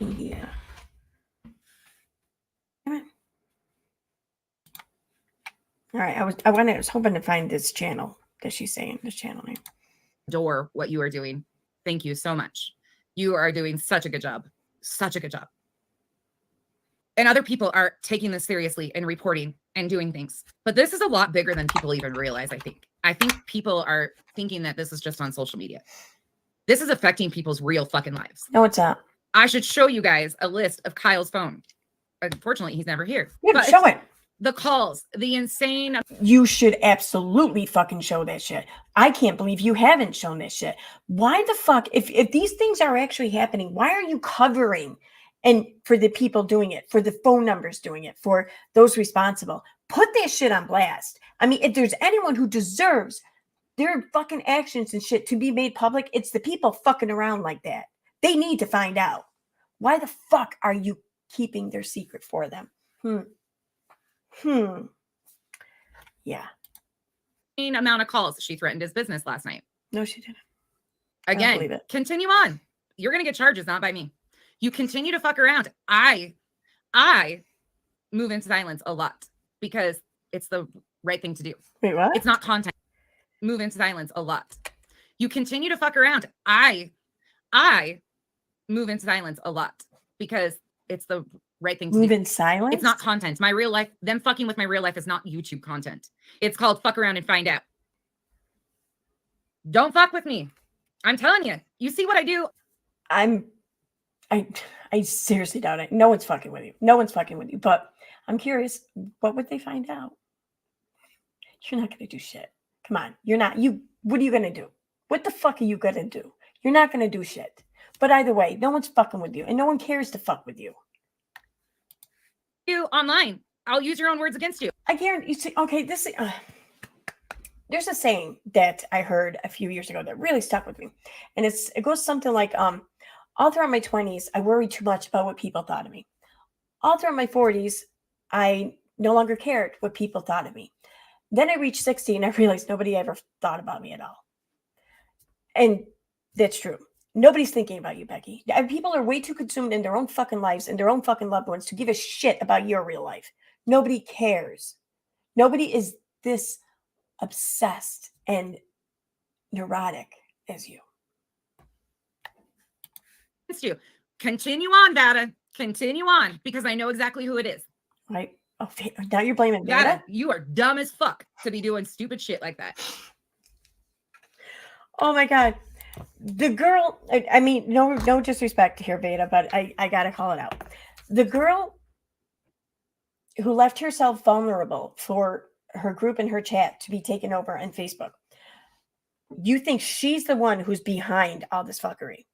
[SPEAKER 1] Media. All right, I was hoping to find this channel that she's saying, this channel name.
[SPEAKER 2] Adore what you are doing. Thank you so much. You are doing such a good job. Such a good job. And other people are taking this seriously and reporting and doing things. But this is a lot bigger than people even realize, I think. I think people are thinking that this is just on social media. This is affecting people's real fucking lives.
[SPEAKER 1] No, it's not.
[SPEAKER 2] I should show you guys a list of Kyle's phone. Unfortunately, he's never here.
[SPEAKER 1] Yeah, but show it.
[SPEAKER 2] The calls, the insane.
[SPEAKER 1] You should absolutely fucking show that shit. I can't believe you haven't shown this shit. Why the fuck, if these things are actually happening, why are you covering and for the people doing it, for the phone numbers doing it, for those responsible? Put that shit on blast. I mean, if there's anyone who deserves their fucking actions and shit to be made public, it's the people fucking around like that. They need to find out. Why the fuck are you keeping their secret for them? Yeah.
[SPEAKER 2] Amount of calls. She threatened his business last night.
[SPEAKER 1] No, she didn't.
[SPEAKER 2] Again, continue on. You're going to get charges, not by me. You continue to fuck around. I move in silence a lot because it's the right thing to do.
[SPEAKER 1] Wait, what?
[SPEAKER 2] It's not content. Move in silence a lot. You continue to fuck around. I move in silence a lot because it's the right thing to
[SPEAKER 1] move
[SPEAKER 2] do.
[SPEAKER 1] In silence?
[SPEAKER 2] It's not content. My real life, them fucking with my real life is not YouTube content. It's called fuck around and find out. Don't fuck with me. I'm telling you. You see what I do?
[SPEAKER 1] I seriously doubt it. No one's fucking with you. No one's fucking with you. But I'm curious, what would they find out? You're not gonna do shit. Come on. You're not. What are you gonna do? What the fuck are you gonna do? You're not gonna do shit. But either way, no one's fucking with you, and no one cares to fuck with you.
[SPEAKER 2] You online. I'll use your own words against you.
[SPEAKER 1] I guarantee you see, okay, there's a saying that I heard a few years ago that really stuck with me. And it goes something like, all throughout my 20s, I worried too much about what people thought of me. All throughout my 40s, I no longer cared what people thought of me. Then I reached 60 and I realized nobody ever thought about me at all. And that's true. Nobody's thinking about you, Becky. People are way too consumed in their own fucking lives and their own fucking loved ones to give a shit about your real life. Nobody cares. Nobody is this obsessed and neurotic as you.
[SPEAKER 2] It's you. Continue on, Vada. Continue on, because I know exactly who it is.
[SPEAKER 1] Right? Oh, now you're blaming
[SPEAKER 2] Vada. You are dumb as fuck to be doing stupid shit like that.
[SPEAKER 1] Oh my God. The girl, I mean, no disrespect here, Veda, but I gotta call it out. The girl who left herself vulnerable for her group and her chat to be taken over on Facebook, you think she's the one who's behind all this fuckery?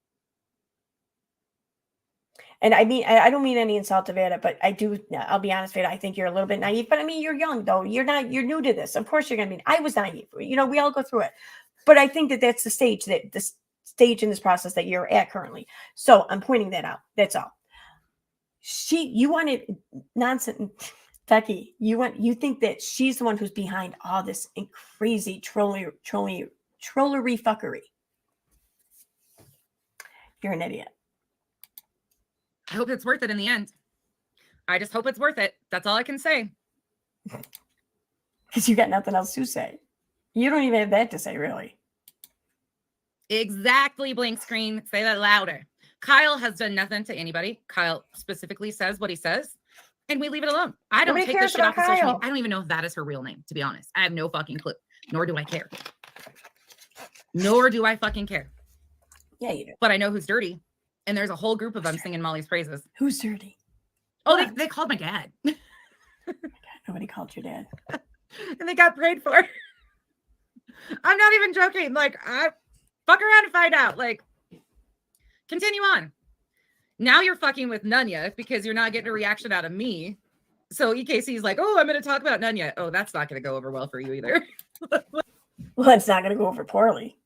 [SPEAKER 1] And I mean, I don't mean any insult to Veda, but I'll be honest, Veda, I think you're a little bit naive, but I mean, you're young though. You're new to this. Of course you're going to be, I was naive, we all go through it, but I think that that's the stage in this process that you're at currently. So I'm pointing that out. That's all. You wanted nonsense. Becky, you think that she's the one who's behind all this crazy trollery fuckery. You're an idiot.
[SPEAKER 2] I hope it's worth it in the end. I just hope it's worth it. That's all I can say.
[SPEAKER 1] Because you got nothing else to say. You don't even have that to say, really.
[SPEAKER 2] Exactly, blank screen. Say that louder. Kyle has done nothing to anybody. Kyle specifically says what he says, and we leave it alone. I don't take this shit off of social media. I don't even know if that is her real name, to be honest. I have no fucking clue. Nor do I care. Nor do I fucking care.
[SPEAKER 1] Yeah, you do.
[SPEAKER 2] But I know who's dirty. And there's a whole group of them singing Molly's praises.
[SPEAKER 1] Who's dirty?
[SPEAKER 2] Oh, they called my dad.
[SPEAKER 1] Oh my God, nobody called your dad.
[SPEAKER 2] And they got prayed for. I'm not even joking. Like, I fuck around and find out. Like, continue on. Now you're fucking with Nunya because you're not getting a reaction out of me. So EKC's like, oh, I'm going to talk about Nunya. Oh, that's not going to go over well for you either.
[SPEAKER 1] Well, it's not going to go over poorly.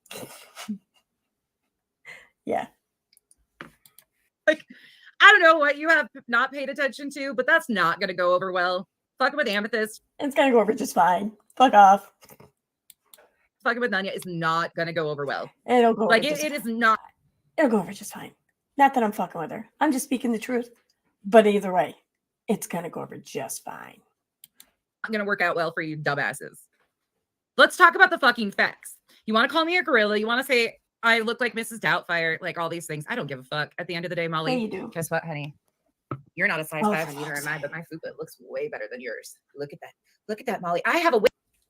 [SPEAKER 1] Yeah.
[SPEAKER 2] Like, I don't know what you have not paid attention to, but that's not going to go over well. Fucking with Amethyst.
[SPEAKER 1] It's going to go over just fine. Fuck off.
[SPEAKER 2] Fucking with Nunya is not going to go over well.
[SPEAKER 1] It'll go
[SPEAKER 2] like,
[SPEAKER 1] over
[SPEAKER 2] it is not.
[SPEAKER 1] It'll go over just fine. Not that I'm fucking with her. I'm just speaking the truth. But either way, it's going to go over just fine.
[SPEAKER 2] Not going to work out well for you dumbasses. Let's talk about the fucking facts. You want to call me a gorilla? You want to say I look like Mrs. Doubtfire? Like all these things. I don't give a fuck. At the end of the day, Molly.
[SPEAKER 1] Yeah, you do.
[SPEAKER 2] Guess what, honey? You're not a size 5 and neither am I, but my food looks way better than yours. Look at that. Look at that, Molly. I have a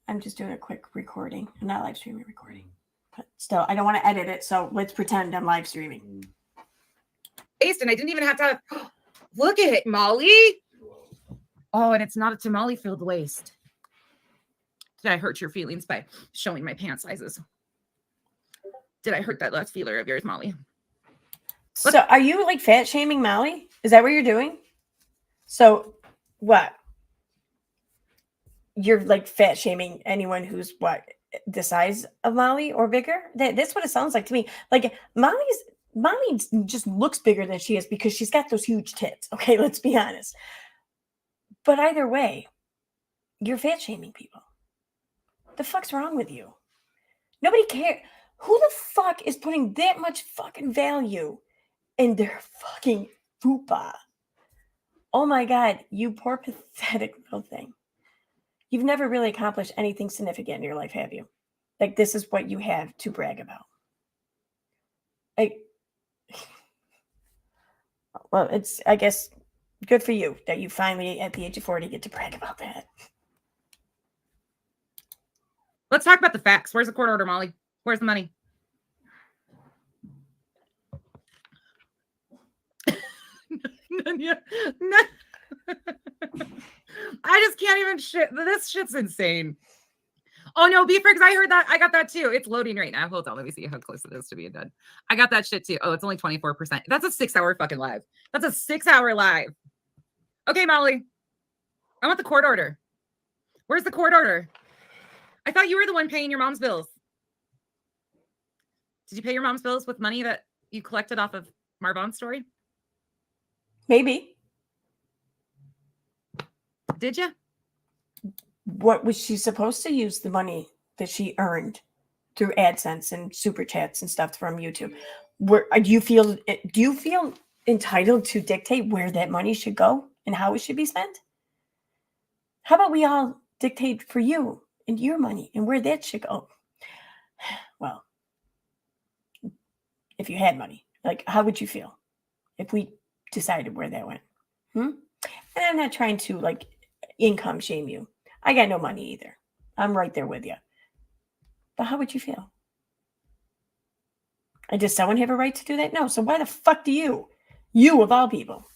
[SPEAKER 1] I'm just doing a quick recording. I'm not live streaming recording. But still, I don't want to edit it, so let's pretend I'm live streaming.
[SPEAKER 2] And I didn't even have to look at it, Molly. Oh, and it's not a tamale filled waist. Did I hurt your feelings by showing my pant sizes? Did I hurt that last feeler of yours, Molly?
[SPEAKER 1] So are you like fat shaming Molly? Is that what you're doing? So what? You're like fat shaming anyone who's what, the size of Molly or bigger? That's what it sounds like to me. Like Molly just looks bigger than she is because she's got those huge tits. Okay, let's be honest. But either way, you're fat shaming people. The fuck's wrong with you? Nobody cares. Who the fuck is putting that much fucking value in their fucking fupa? Oh my God, you poor pathetic little thing. You've never really accomplished anything significant in your life, have you? Like, this is what you have to brag about. Like, well, it's, I guess, good for you that you finally, at the age of 40, get to brag about that.
[SPEAKER 2] Let's talk about the facts. Where's the court order, Molly? Where's the money? I just can't even shit. This shit's insane. Oh no, Beefrix, I heard that. I got that too. It's loading right now. Hold on. Let me see how close it is to being done. I got that shit too. Oh, it's only 24%. That's a 6-hour fucking live. That's a 6-hour live. Okay, Molly. I want the court order. Where's the court order? I thought you were the one paying your mom's bills. Did you pay your mom's bills with money that you collected off of Marvon's story?
[SPEAKER 1] Maybe.
[SPEAKER 2] Did you?
[SPEAKER 1] What was she supposed to use the money that she earned through AdSense and super chats and stuff from YouTube? Where do you feel entitled to dictate where that money should go and how it should be spent? How about we all dictate for you and your money and where that should go? Well, if you had money, like, how would you feel if we decided where that went? And I'm not trying to like income shame you. I got no money either. I'm right there with you. But how would you feel? And does someone have a right to do that? No. So why the fuck do you? You of all people.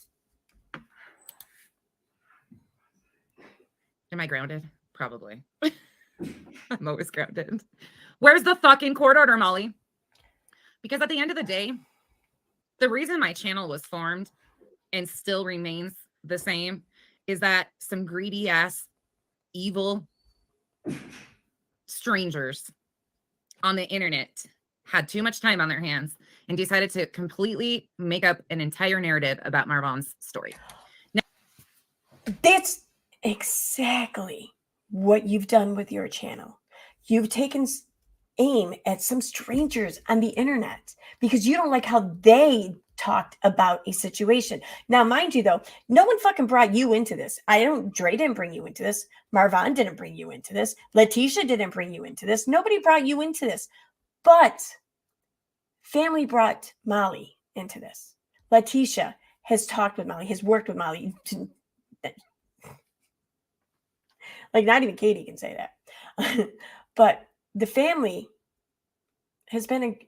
[SPEAKER 2] Am I grounded? Probably. I'm always grounded. Where's the fucking court order, Molly? Because at the end of the day, the reason my channel was formed and still remains the same is that some greedy ass, evil strangers on the internet had too much time on their hands and decided to completely make up an entire narrative about Marvan's story.
[SPEAKER 1] That's exactly what you've done with your channel. You've taken aim at some strangers on the internet because you don't like how they talked about a situation. Now, mind you, though, no one fucking brought you into this. Dre didn't bring you into this. Marvan didn't bring you into this. Letitia didn't bring you into this. Nobody brought you into this. But family brought Molly into this. Letitia has talked with Molly, has worked with Molly. Like, not even Katie can say that. But the family has been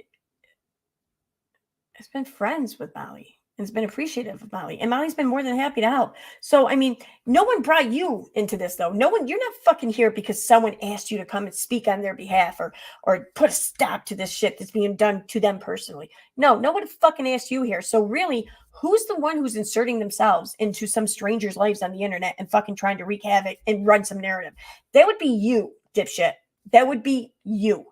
[SPEAKER 1] friends with Molly and has been appreciative of Molly. And Molly's been more than happy to help. So, I mean, no one brought you into this, though. No one, you're not fucking here because someone asked you to come and speak on their behalf or put a stop to this shit that's being done to them personally. No one fucking asked you here. So really, who's the one who's inserting themselves into some stranger's lives on the internet and fucking trying to wreak havoc and run some narrative? That would be you, dipshit. That would be you.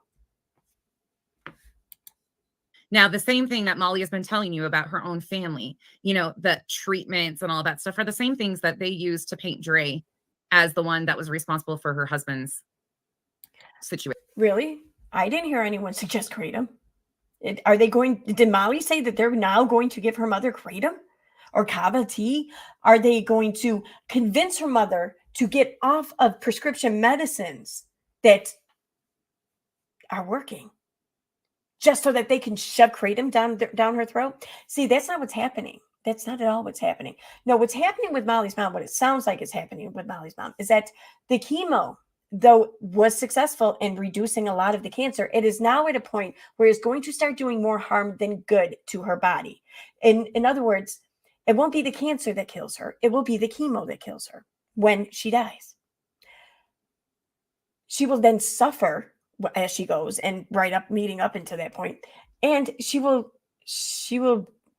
[SPEAKER 2] Now, the same thing that Molly has been telling you about her own family, the treatments and all that stuff are the same things that they used to paint Dre as the one that was responsible for her husband's situation.
[SPEAKER 1] Really? I didn't hear anyone suggest kratom. Did Molly say that they're now going to give her mother kratom or kava tea? Are they going to convince her mother to get off of prescription medicines that are working just so that they can shove kratom down her throat? See, that's not what's happening. That's not at all what's happening. No, what's happening with Molly's mom, what it sounds like is happening with Molly's mom, is that the chemo, though, was successful in reducing a lot of the cancer, it is now at a point where it's going to start doing more harm than good to her body. In other words, it won't be the cancer that kills her. It will be the chemo that kills her when she dies. She will then suffer as she goes and meeting up into that point, and she will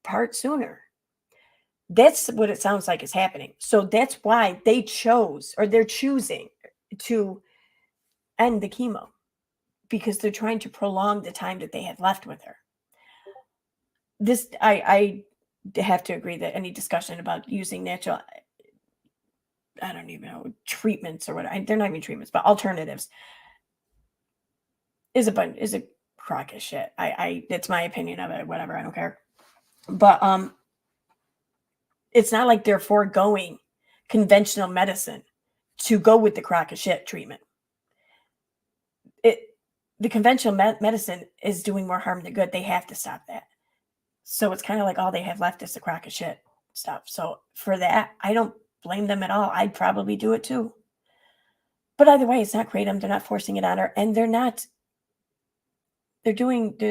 [SPEAKER 1] part sooner. That's what it sounds like is happening. So that's why they're choosing to end the chemo, because they're trying to prolong the time that they have left with her. This, I have to agree that any discussion about using natural, I don't even know, treatments or what, they're not even treatments, but alternatives, is a crock of shit. It's my opinion of it, whatever, I don't care. But it's not like they're foregoing conventional medicine to go with the crock of shit treatment. The conventional medicine is doing more harm than good. They have to stop that. So it's kind of like all they have left is the crock of shit stuff. So for that, I don't blame them at all. I'd probably do it too. But either way, it's not kratom. They're not forcing it on her, and they're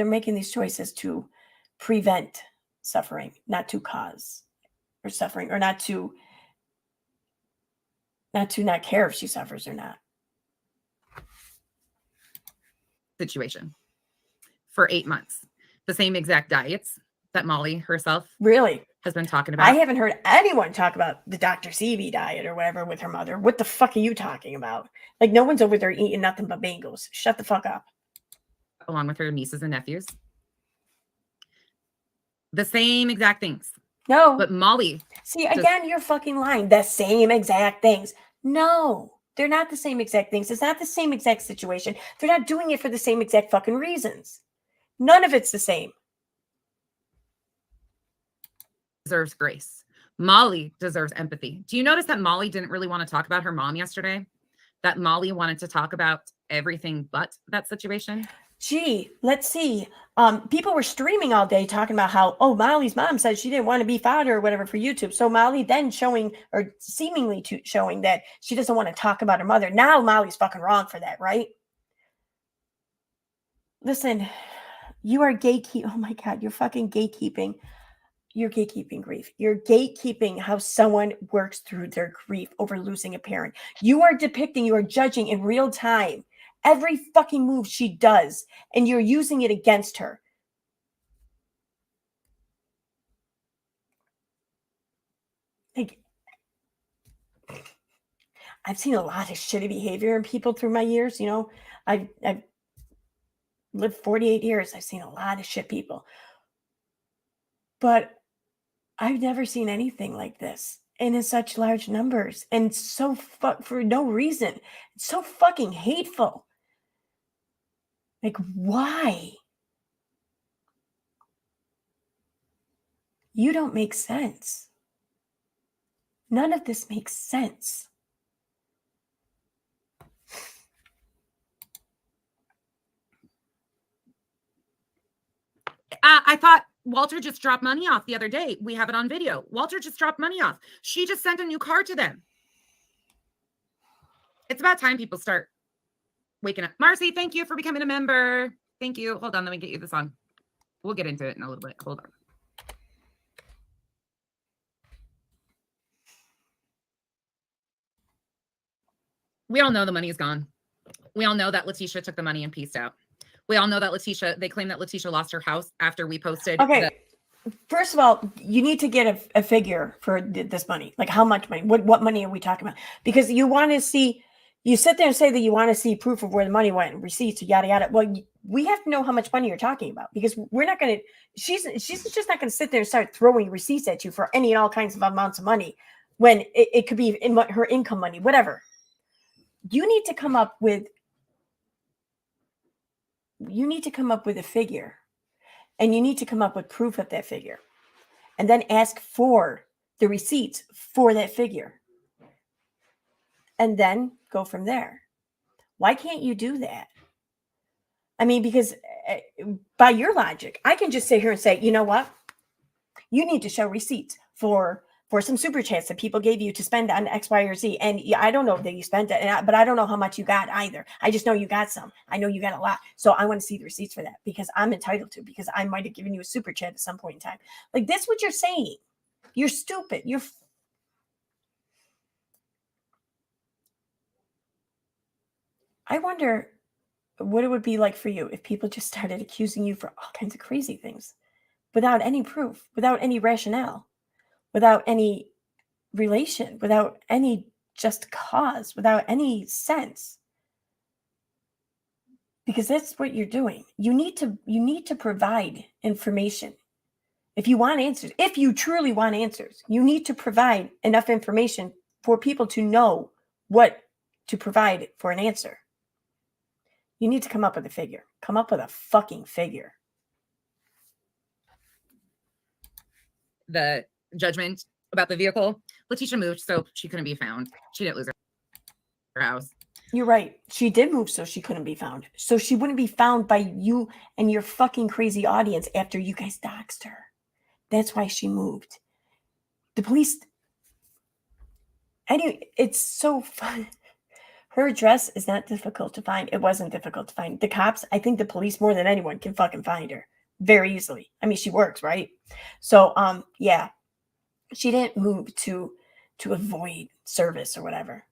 [SPEAKER 1] making these choices to prevent suffering, not to cause or suffering, or not to not care if she suffers or not.
[SPEAKER 2] Situation for 8 months. The same exact diets that Molly herself
[SPEAKER 1] really
[SPEAKER 2] has been talking about.
[SPEAKER 1] I haven't heard anyone talk about the Dr. Sebi diet or whatever with her mother. What the fuck are you talking about? Like, no one's over there eating nothing but bangles. Shut the fuck up.
[SPEAKER 2] Along with her nieces and nephews. The same exact things.
[SPEAKER 1] No.
[SPEAKER 2] But Molly.
[SPEAKER 1] See, again, you're fucking lying. The same exact things. No, they're not the same exact things. It's not the same exact situation. They're not doing it for the same exact fucking reasons. None of it's the same.
[SPEAKER 2] Deserves grace. Molly deserves empathy. Do you notice that Molly didn't really want to talk about her mom yesterday? That Molly wanted to talk about everything but that situation?
[SPEAKER 1] Gee, let's see. People were streaming all day talking about how, Molly's mom said she didn't want to be fodder or whatever for YouTube. So Molly then seemingly showing that she doesn't want to talk about her mother. Now Molly's fucking wrong for that, right? Listen, you are gatekeeping. Oh my God, you're fucking gatekeeping. You're gatekeeping grief. You're gatekeeping how someone works through their grief over losing a parent. You are judging in real time every fucking move she does, and you're using it against her. Like, I've seen a lot of shitty behavior in people through my years. You know, I've lived 48 years. I've seen a lot of shit people, but I've never seen anything like this and in such large numbers and for no reason. It's so fucking hateful. Like, why? You don't make sense. None of this makes sense.
[SPEAKER 2] I thought Walter just dropped money off the other day. We have it on video. Walter just dropped money off. She just sent a new car to them. It's about time people start waking up. Marcy, thank you for becoming a member. Thank you. Hold on, let me get you the song. We'll get into it in a little bit. Hold on. We all know the money is gone. We all know that Letitia took the money and pieced out. We all know that they claim that Letitia lost her house after we posted.
[SPEAKER 1] Okay. First of all, you need to get a figure for this money. Like, how much money? What money are we talking about? Because you want to see, you sit there and say that you want to see proof of where the money went, receipts, yada yada. Well, we have to know how much money you're talking about, because we're not going to. She's just not going to sit there and start throwing receipts at you for any and all kinds of amounts of money when it could be in her income money, whatever. You need to come up with. You need to come up with a figure. And you need to come up with proof of that figure. And then ask for the receipts for that figure. And then go from there. Why can't you do that? I mean, because by your logic, I can just sit here and say, you know what? You need to show receipts for some super chats that people gave you to spend on X, Y, or Z. And I don't know that you spent it, but I don't know how much you got either. I just know you got some. I know you got a lot. So I want to see the receipts for that, because I'm entitled to, because I might have given you a super chat at some point in time. Like, that's what you're saying. You're stupid. I wonder what it would be like for you if people just started accusing you for all kinds of crazy things without any proof, without any rationale, without any relation, without any just cause, without any sense. Because that's what you're doing. You need to provide information. If you want answers, if you truly want answers, you need to provide enough information for people to know what to provide for an answer. You need to come up with a figure. Come up with a fucking figure.
[SPEAKER 2] The judgment about the vehicle. Letitia moved, so she couldn't be found. She didn't lose her house.
[SPEAKER 1] You're right. She did move, so she couldn't be found. So she wouldn't be found by you and your fucking crazy audience after you guys doxed her. That's why she moved. The police. Anyway, it's so fun. Her address is not difficult to find. It wasn't difficult to find. The cops, I think the police more than anyone can fucking find her very easily. I mean, she works, right? So, yeah, she didn't move to avoid service or whatever.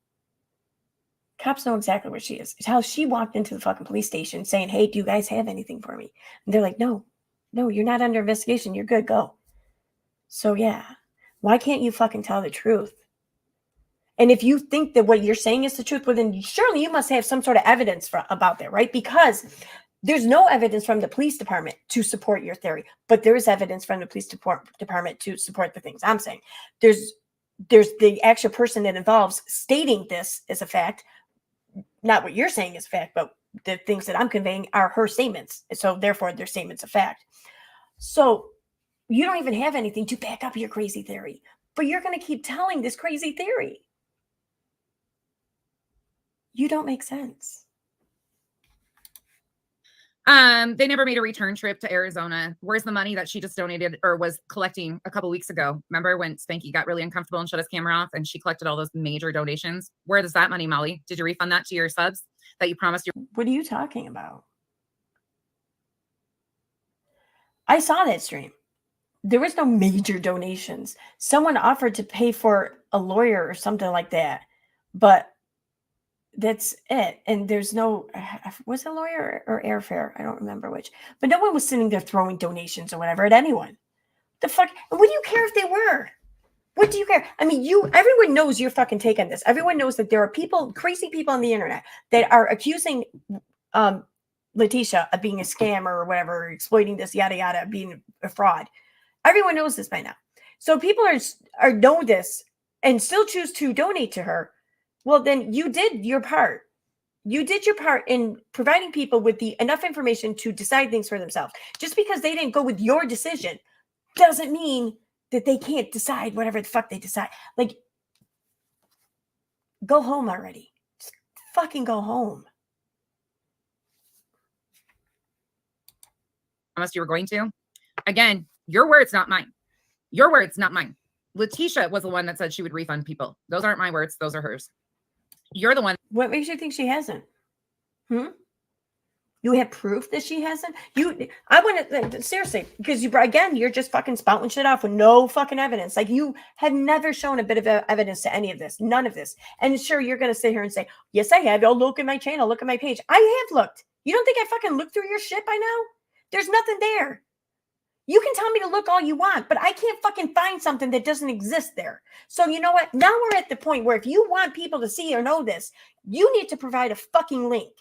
[SPEAKER 1] Cops know exactly where she is. It's how she walked into the fucking police station saying, hey, do you guys have anything for me? And they're like, no, you're not under investigation. You're good. Go. So, yeah, why can't you fucking tell the truth? And if you think that what you're saying is the truth, well, then surely you must have some sort of evidence about that, right? Because there's no evidence from the police department to support your theory, but there is evidence from the police department to support the things I'm saying. There's the actual person that involves stating this as a fact, not what you're saying is a fact, but the things that I'm conveying are her statements. So therefore, their statements of fact. So you don't even have anything to back up your crazy theory, but you're going to keep telling this crazy theory. You don't make sense.
[SPEAKER 2] They never made a return trip to Arizona. Where's the money that she just donated or was collecting a couple weeks ago? Remember when Spanky got really uncomfortable and shut his camera off and she collected all those major donations? Where is that money, Molly? Did you refund that to your subs that you promised your?
[SPEAKER 1] What are you talking about? I saw that stream. There was no major donations. Someone offered to pay for a lawyer or something like that, but that's it. And there's no, was it a lawyer or airfare? I don't remember which, but no one was sitting there throwing donations or whatever at anyone. The fuck? And what do you care if they were? What do you care? I mean, everyone knows your fucking take on this. Everyone knows that there are people, crazy people on the internet that are accusing Letitia of being a scammer or whatever, exploiting this, yada, yada, being a fraud. Everyone knows this by now. So people are know this and still choose to donate to her. Well, then you did your part. You did your part in providing people with enough information to decide things for themselves. Just because they didn't go with your decision doesn't mean that they can't decide whatever the fuck they decide. Like, go home already. Just fucking go home.
[SPEAKER 2] Promised you were going to. Again, your words, not mine. Your words, not mine. Letitia was the one that said she would refund people. Those aren't my words. Those are hers. You're the one.
[SPEAKER 1] What makes you think she hasn't? You have proof that she hasn't? I want to, seriously, because you're just fucking spouting shit off with no fucking evidence. Like, you have never shown a bit of evidence to any of this, none of this. And sure, you're going to sit here and say, yes, I have. I'll look at my channel, look at my page. I have looked. You don't think I fucking looked through your shit by now? There's nothing there. You can tell me to look all you want, but I can't fucking find something that doesn't exist there. So you know what? Now we're at the point where if you want people to see or know this, you need to provide a fucking link.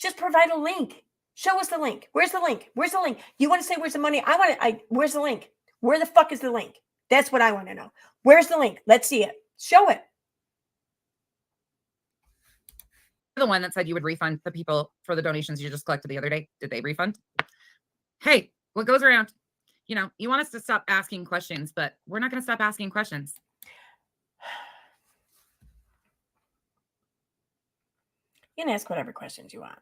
[SPEAKER 1] Just provide a link. Show us the link. Where's the link? Where's the link? You want to say where's the money? Where's the link? Where the fuck is the link? That's what I want to know. Where's the link? Let's see it. Show it.
[SPEAKER 2] The one that said you would refund the people for the donations you just collected the other day. Did they refund? Hey, what goes around? You know, you want us to stop asking questions, but we're not going to stop asking questions.
[SPEAKER 1] You can ask whatever questions you want.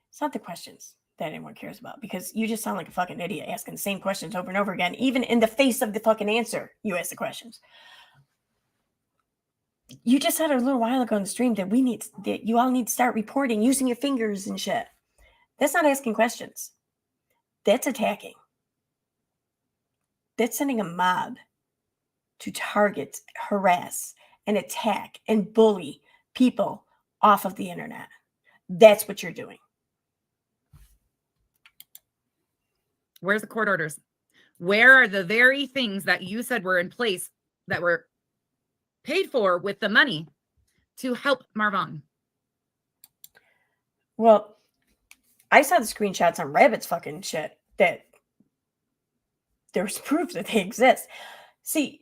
[SPEAKER 1] It's not the questions that anyone cares about, because you just sound like a fucking idiot asking the same questions over and over again. Even in the face of the fucking answer, you ask the questions. You just said a little while ago in the stream that you all need to start reporting using your fingers and shit. That's not asking questions. That's attacking. That's sending a mob to target, harass, and attack and bully people off of the internet. That's what you're doing.
[SPEAKER 2] Where's the court orders? Where are the very things that you said were in place that were paid for with the money to help Marvon?
[SPEAKER 1] Well, I saw the screenshots on Rabbit's fucking shit that there's proof that they exist. See,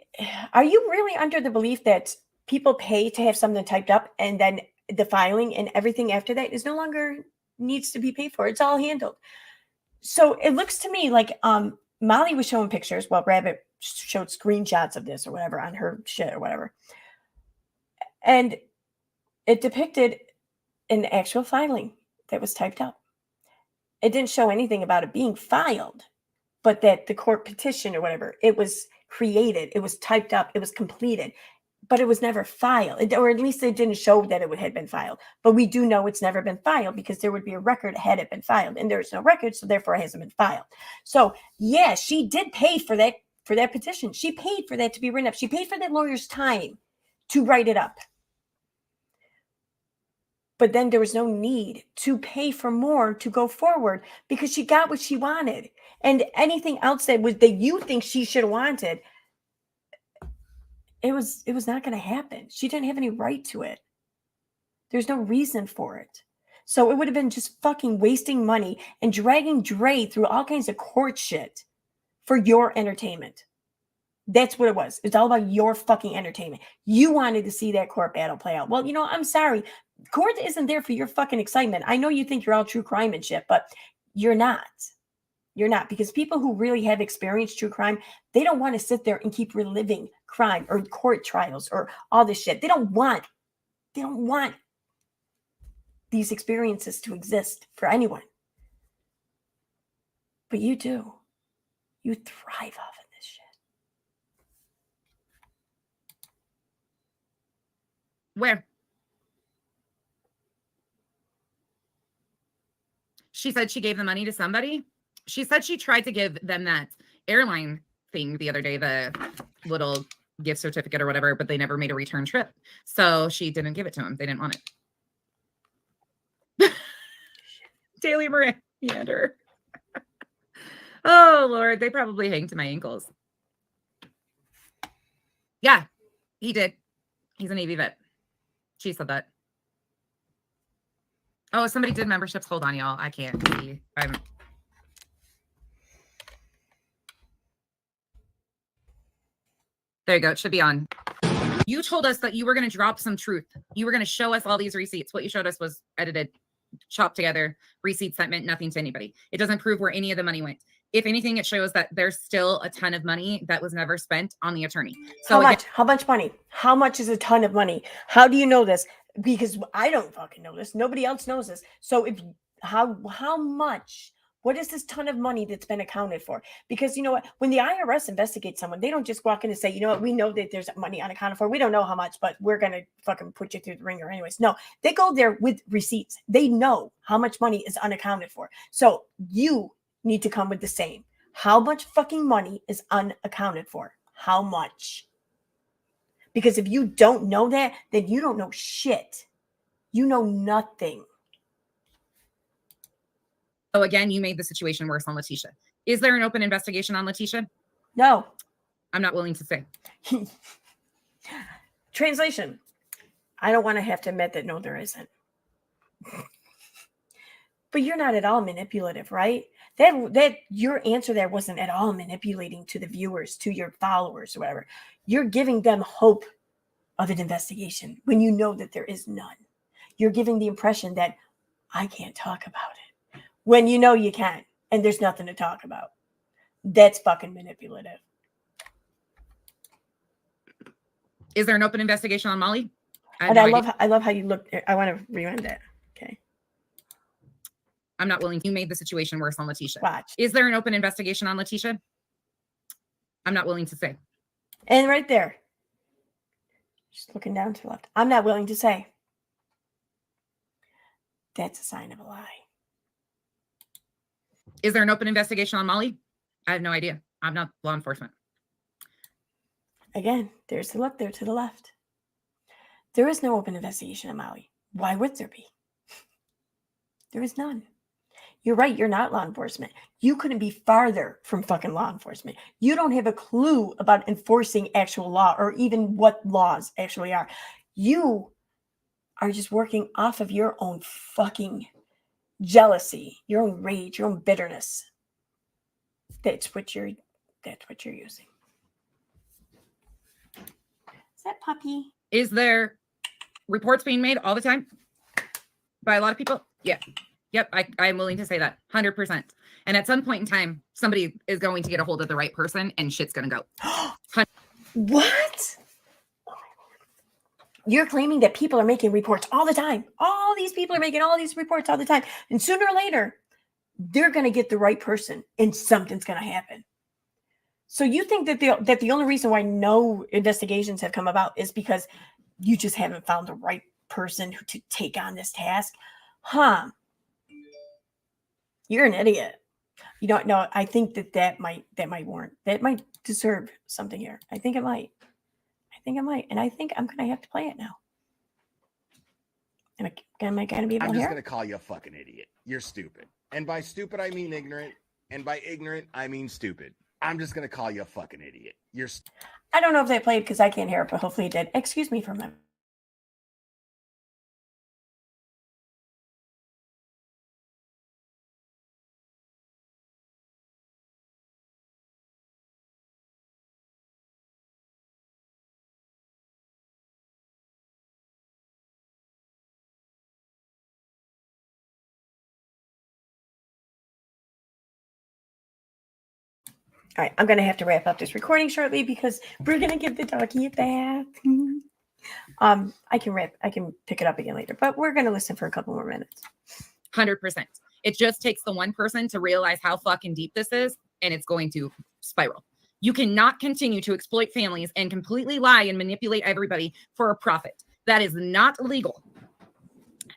[SPEAKER 1] are you really under the belief that people pay to have something typed up and then the filing and everything after that is no longer needs to be paid for? It's all handled. So it looks to me like Molly was showing pictures while Rabbit showed screenshots of this or whatever on her shit or whatever. And it depicted an actual filing that was typed up. It didn't show anything about it being filed, but that the court petition or whatever, it was created, it was typed up, it was completed, but it was never filed, or at least it didn't show that it had been filed. But we do know it's never been filed because there would be a record had it been filed, and there's no record, so therefore it hasn't been filed. So yeah, she did pay for that petition. She paid for that to be written up. She paid for that lawyer's time to write it up. But then there was no need to pay for more to go forward because she got what she wanted. And anything else that you think she should have wanted, it was not going to happen. She didn't have any right to it. There's no reason for it. So it would have been just fucking wasting money and dragging Dre through all kinds of court shit for your entertainment. That's what it was. It's all about your fucking entertainment. You wanted to see that court battle play out. Well, I'm sorry. Court isn't there for your fucking excitement. I know you think you're all true crime and shit, but you're not. You're not, because people who really have experienced true crime, they don't want to sit there and keep reliving crime or court trials or all this shit. They don't want these experiences to exist for anyone. But you do. You thrive off of this shit.
[SPEAKER 2] Where? She said she gave the money to somebody. She said she tried to give them that airline thing the other day, the little gift certificate or whatever, but they never made a return trip. So she didn't give it to them. They didn't want it. Daily Miranda. Oh, Lord. They probably hang to my ankles. Yeah, he did. He's a Navy vet. She said that. Oh, somebody did memberships. Hold on, y'all. I can't see. There you go. It should be on. You told us that you were going to drop some truth. You were going to show us all these receipts. What you showed us was edited, chopped together receipts that meant nothing to anybody. It doesn't prove where any of the money went. If anything, it shows that there's still a ton of money that was never spent on the attorney. So
[SPEAKER 1] How much money? How much is a ton of money? How do you know this? Because I don't fucking know this. Nobody else knows this. So how much? What is this ton of money that's been accounted for? Because you know what? When the IRS investigates someone, they don't just walk in and say, you know what, we know that there's money unaccounted for. We don't know how much, but we're going to fucking put you through the ringer anyways. No, they go there with receipts. They know how much money is unaccounted for. So you need to come with the same. How much fucking money is unaccounted for? How much? Because if you don't know that, then you don't know shit. You know nothing.
[SPEAKER 2] So again, you made the situation worse on Letitia. Is there an open investigation on Letitia?
[SPEAKER 1] No.
[SPEAKER 2] I'm not willing to say.
[SPEAKER 1] Translation. I don't want to have to admit that no, there isn't. But you're not at all manipulative, right? That your answer there wasn't at all manipulating to the viewers, to your followers, or whatever. You're giving them hope of an investigation when you know that there is none. You're giving the impression that I can't talk about it when you know you can, and there's nothing to talk about. That's fucking manipulative.
[SPEAKER 2] Is there an open investigation on Molly?
[SPEAKER 1] I love how you look. I want to rewind that. Okay.
[SPEAKER 2] I'm not willing. You made the situation worse on Letitia.
[SPEAKER 1] Watch.
[SPEAKER 2] Is there an open investigation on Letitia? I'm not willing to say.
[SPEAKER 1] And right there, just looking down to the left, I'm not willing to say. That's a sign of a lie.
[SPEAKER 2] Is there an open investigation on Molly? I have no idea. I'm not law enforcement.
[SPEAKER 1] Again, there's the look there to the left. There is no open investigation on Molly. Why would there be? There is none. You're right. You're not law enforcement. You couldn't be farther from fucking law enforcement. You don't have a clue about enforcing actual law or even what laws actually are. You are just working off of your own fucking jealousy, your own rage, your own bitterness. That's what you're using. Is that puppy?
[SPEAKER 2] Is there reports being made all the time by a lot of people? Yeah. Yep. I'm willing to say that 100%. And at some point in time, somebody is going to get a hold of the right person and shit's going to go.
[SPEAKER 1] What? You're claiming that people are making reports all the time. All these people are making all these reports all the time. And sooner or later, they're going to get the right person and something's going to happen. So you think that the only reason why no investigations have come about is because you just haven't found the right person to take on this task? Huh. You're an idiot. You don't know. I think that might deserve something here. I think it might. And I think I'm going to have to play it now. Am I going to be able to hear?
[SPEAKER 3] I'm just going to call you a fucking idiot. You're stupid. And by stupid, I mean ignorant. And by ignorant, I mean stupid. I'm just going to call you a fucking idiot.
[SPEAKER 1] I don't know if they played because I can't hear it, but hopefully it did. Excuse me for a minute. All right, I'm going to have to wrap up this recording shortly because we're going to give the doggy a bath. I can pick it up again later, but we're going to listen for a couple more minutes.
[SPEAKER 2] 100%. It just takes the one person to realize how fucking deep this is, and it's going to spiral. You cannot continue to exploit families and completely lie and manipulate everybody for a profit. That is not legal.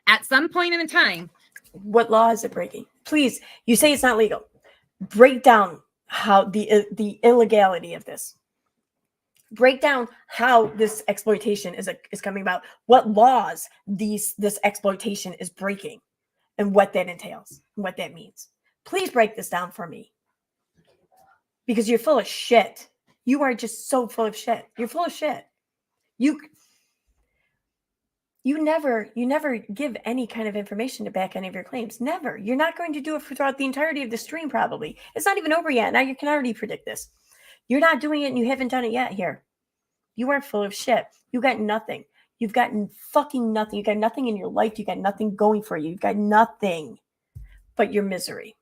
[SPEAKER 2] At some point in time.
[SPEAKER 1] What law is it breaking? Please, you say it's not legal. Break down how the illegality of this. Break down how this exploitation is coming about. What laws this exploitation is breaking, and what that entails, and what that means. Please break this down for me, because you're full of shit. You are just so full of shit. You're full of shit. You never give any kind of information to back any of your claims. Never. You're not going to do it throughout the entirety of the stream, probably. It's not even over yet. Now you can already predict this. You're not doing it and you haven't done it yet here. You are full of shit. You got nothing. You've got fucking nothing. You got nothing in your life. You got nothing going for you. You've got nothing but your misery.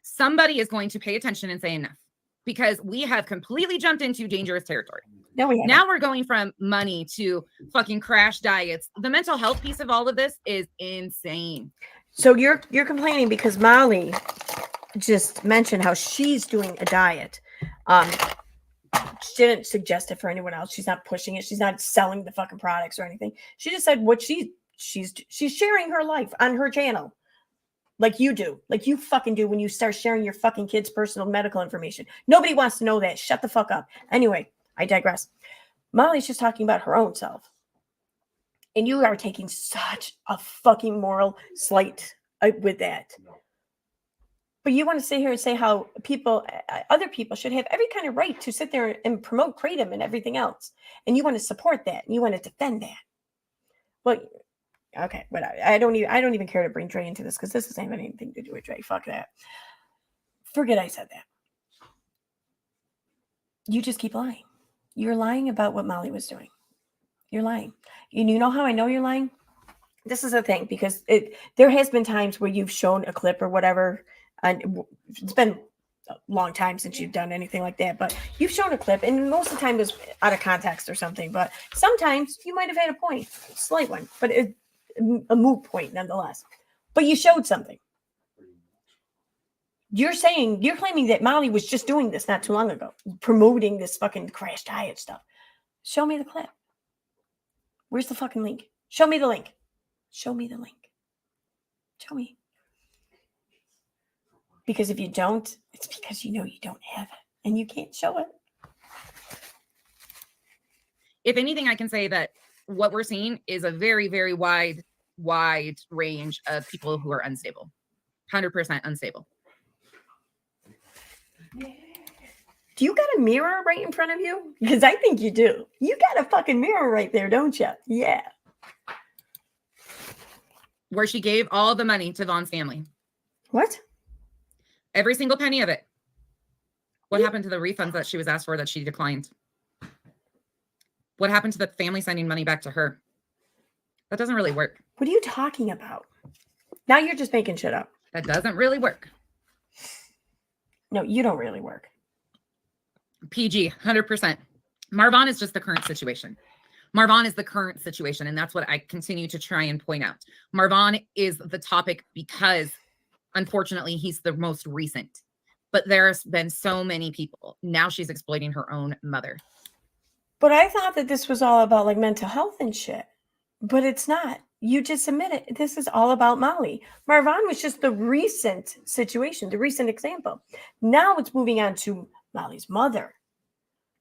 [SPEAKER 2] Somebody is going to pay attention and say enough, because we have completely jumped into dangerous territory.
[SPEAKER 1] No, we haven't.
[SPEAKER 2] Now we're going from money to fucking crash diets. The mental health piece of all of this is insane.
[SPEAKER 1] So you're complaining because Molly just mentioned how she's doing a diet. She didn't suggest it for anyone else. She's not pushing it. She's not selling the fucking products or anything. She just said what she's sharing her life on her channel. Like you do. Like you fucking do when you start sharing your fucking kids' personal medical information. Nobody wants to know that. Shut the fuck up. Anyway, I digress. Molly's just talking about her own self. And you are taking such a fucking moral slight with that. But you want to sit here and say how other people should have every kind of right to sit there and promote kratom and everything else. And you want to support that. And you want to defend that. Well, okay, but I don't even care to bring Dre into this because this doesn't have anything to do with Dre. Fuck that. Forget I said that. You just keep lying. You're lying about what Molly was doing. You're lying. And you know how I know you're lying? This is the thing, because there has been times where you've shown a clip or whatever, and it's been a long time since you've done anything like that, but you've shown a clip, and most of the time it was out of context or something, but sometimes you might have had a point, a slight one, but a moot point nonetheless. But you showed something. You're claiming that Molly was just doing this not too long ago, promoting this fucking crash diet stuff. Show me the clip. Where's the fucking link? Show me the link. Show me the link. Show me. Because if you don't, it's because you know you don't have it and you can't show it.
[SPEAKER 2] If anything, I can say that what we're seeing is a very, very wide range of people who are unstable. 100% unstable.
[SPEAKER 1] Do you got a mirror right in front of you? Because I think you do. You got a fucking mirror right there, don't you? Yeah.
[SPEAKER 2] Where she gave all the money to Vaughn's family.
[SPEAKER 1] What?
[SPEAKER 2] Every single penny of it. What happened to the refunds that she was asked for that she declined? What happened to the family sending money back to her? That doesn't really work.
[SPEAKER 1] What are you talking about? Now you're just making shit up.
[SPEAKER 2] That doesn't really work.
[SPEAKER 1] No, you don't really work.
[SPEAKER 2] PG, 100%. Marvon is just the current situation. Marvon is the current situation, and that's what I continue to try and point out. Marvon is the topic because, unfortunately, he's the most recent. But there's been so many people. Now she's exploiting her own mother.
[SPEAKER 1] But I thought that this was all about like mental health and shit. But it's not. You just admitted this is all about Molly. Marvon was just the recent situation, the recent example. Now it's moving on to Molly's mother.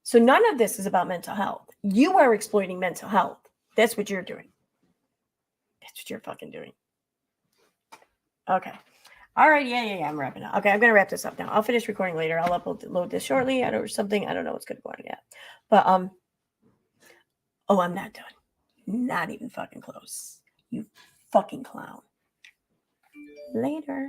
[SPEAKER 1] So none of this is about mental health. You are exploiting mental health. That's what you're doing. That's what you're fucking doing. Okay. All right. Yeah. I'm wrapping up. Okay. I'm going to wrap this up now. I'll finish recording later. I'll upload this shortly. I don't know what's going to go on yet. But, I'm not done. Not even fucking close. You fucking clown. Later.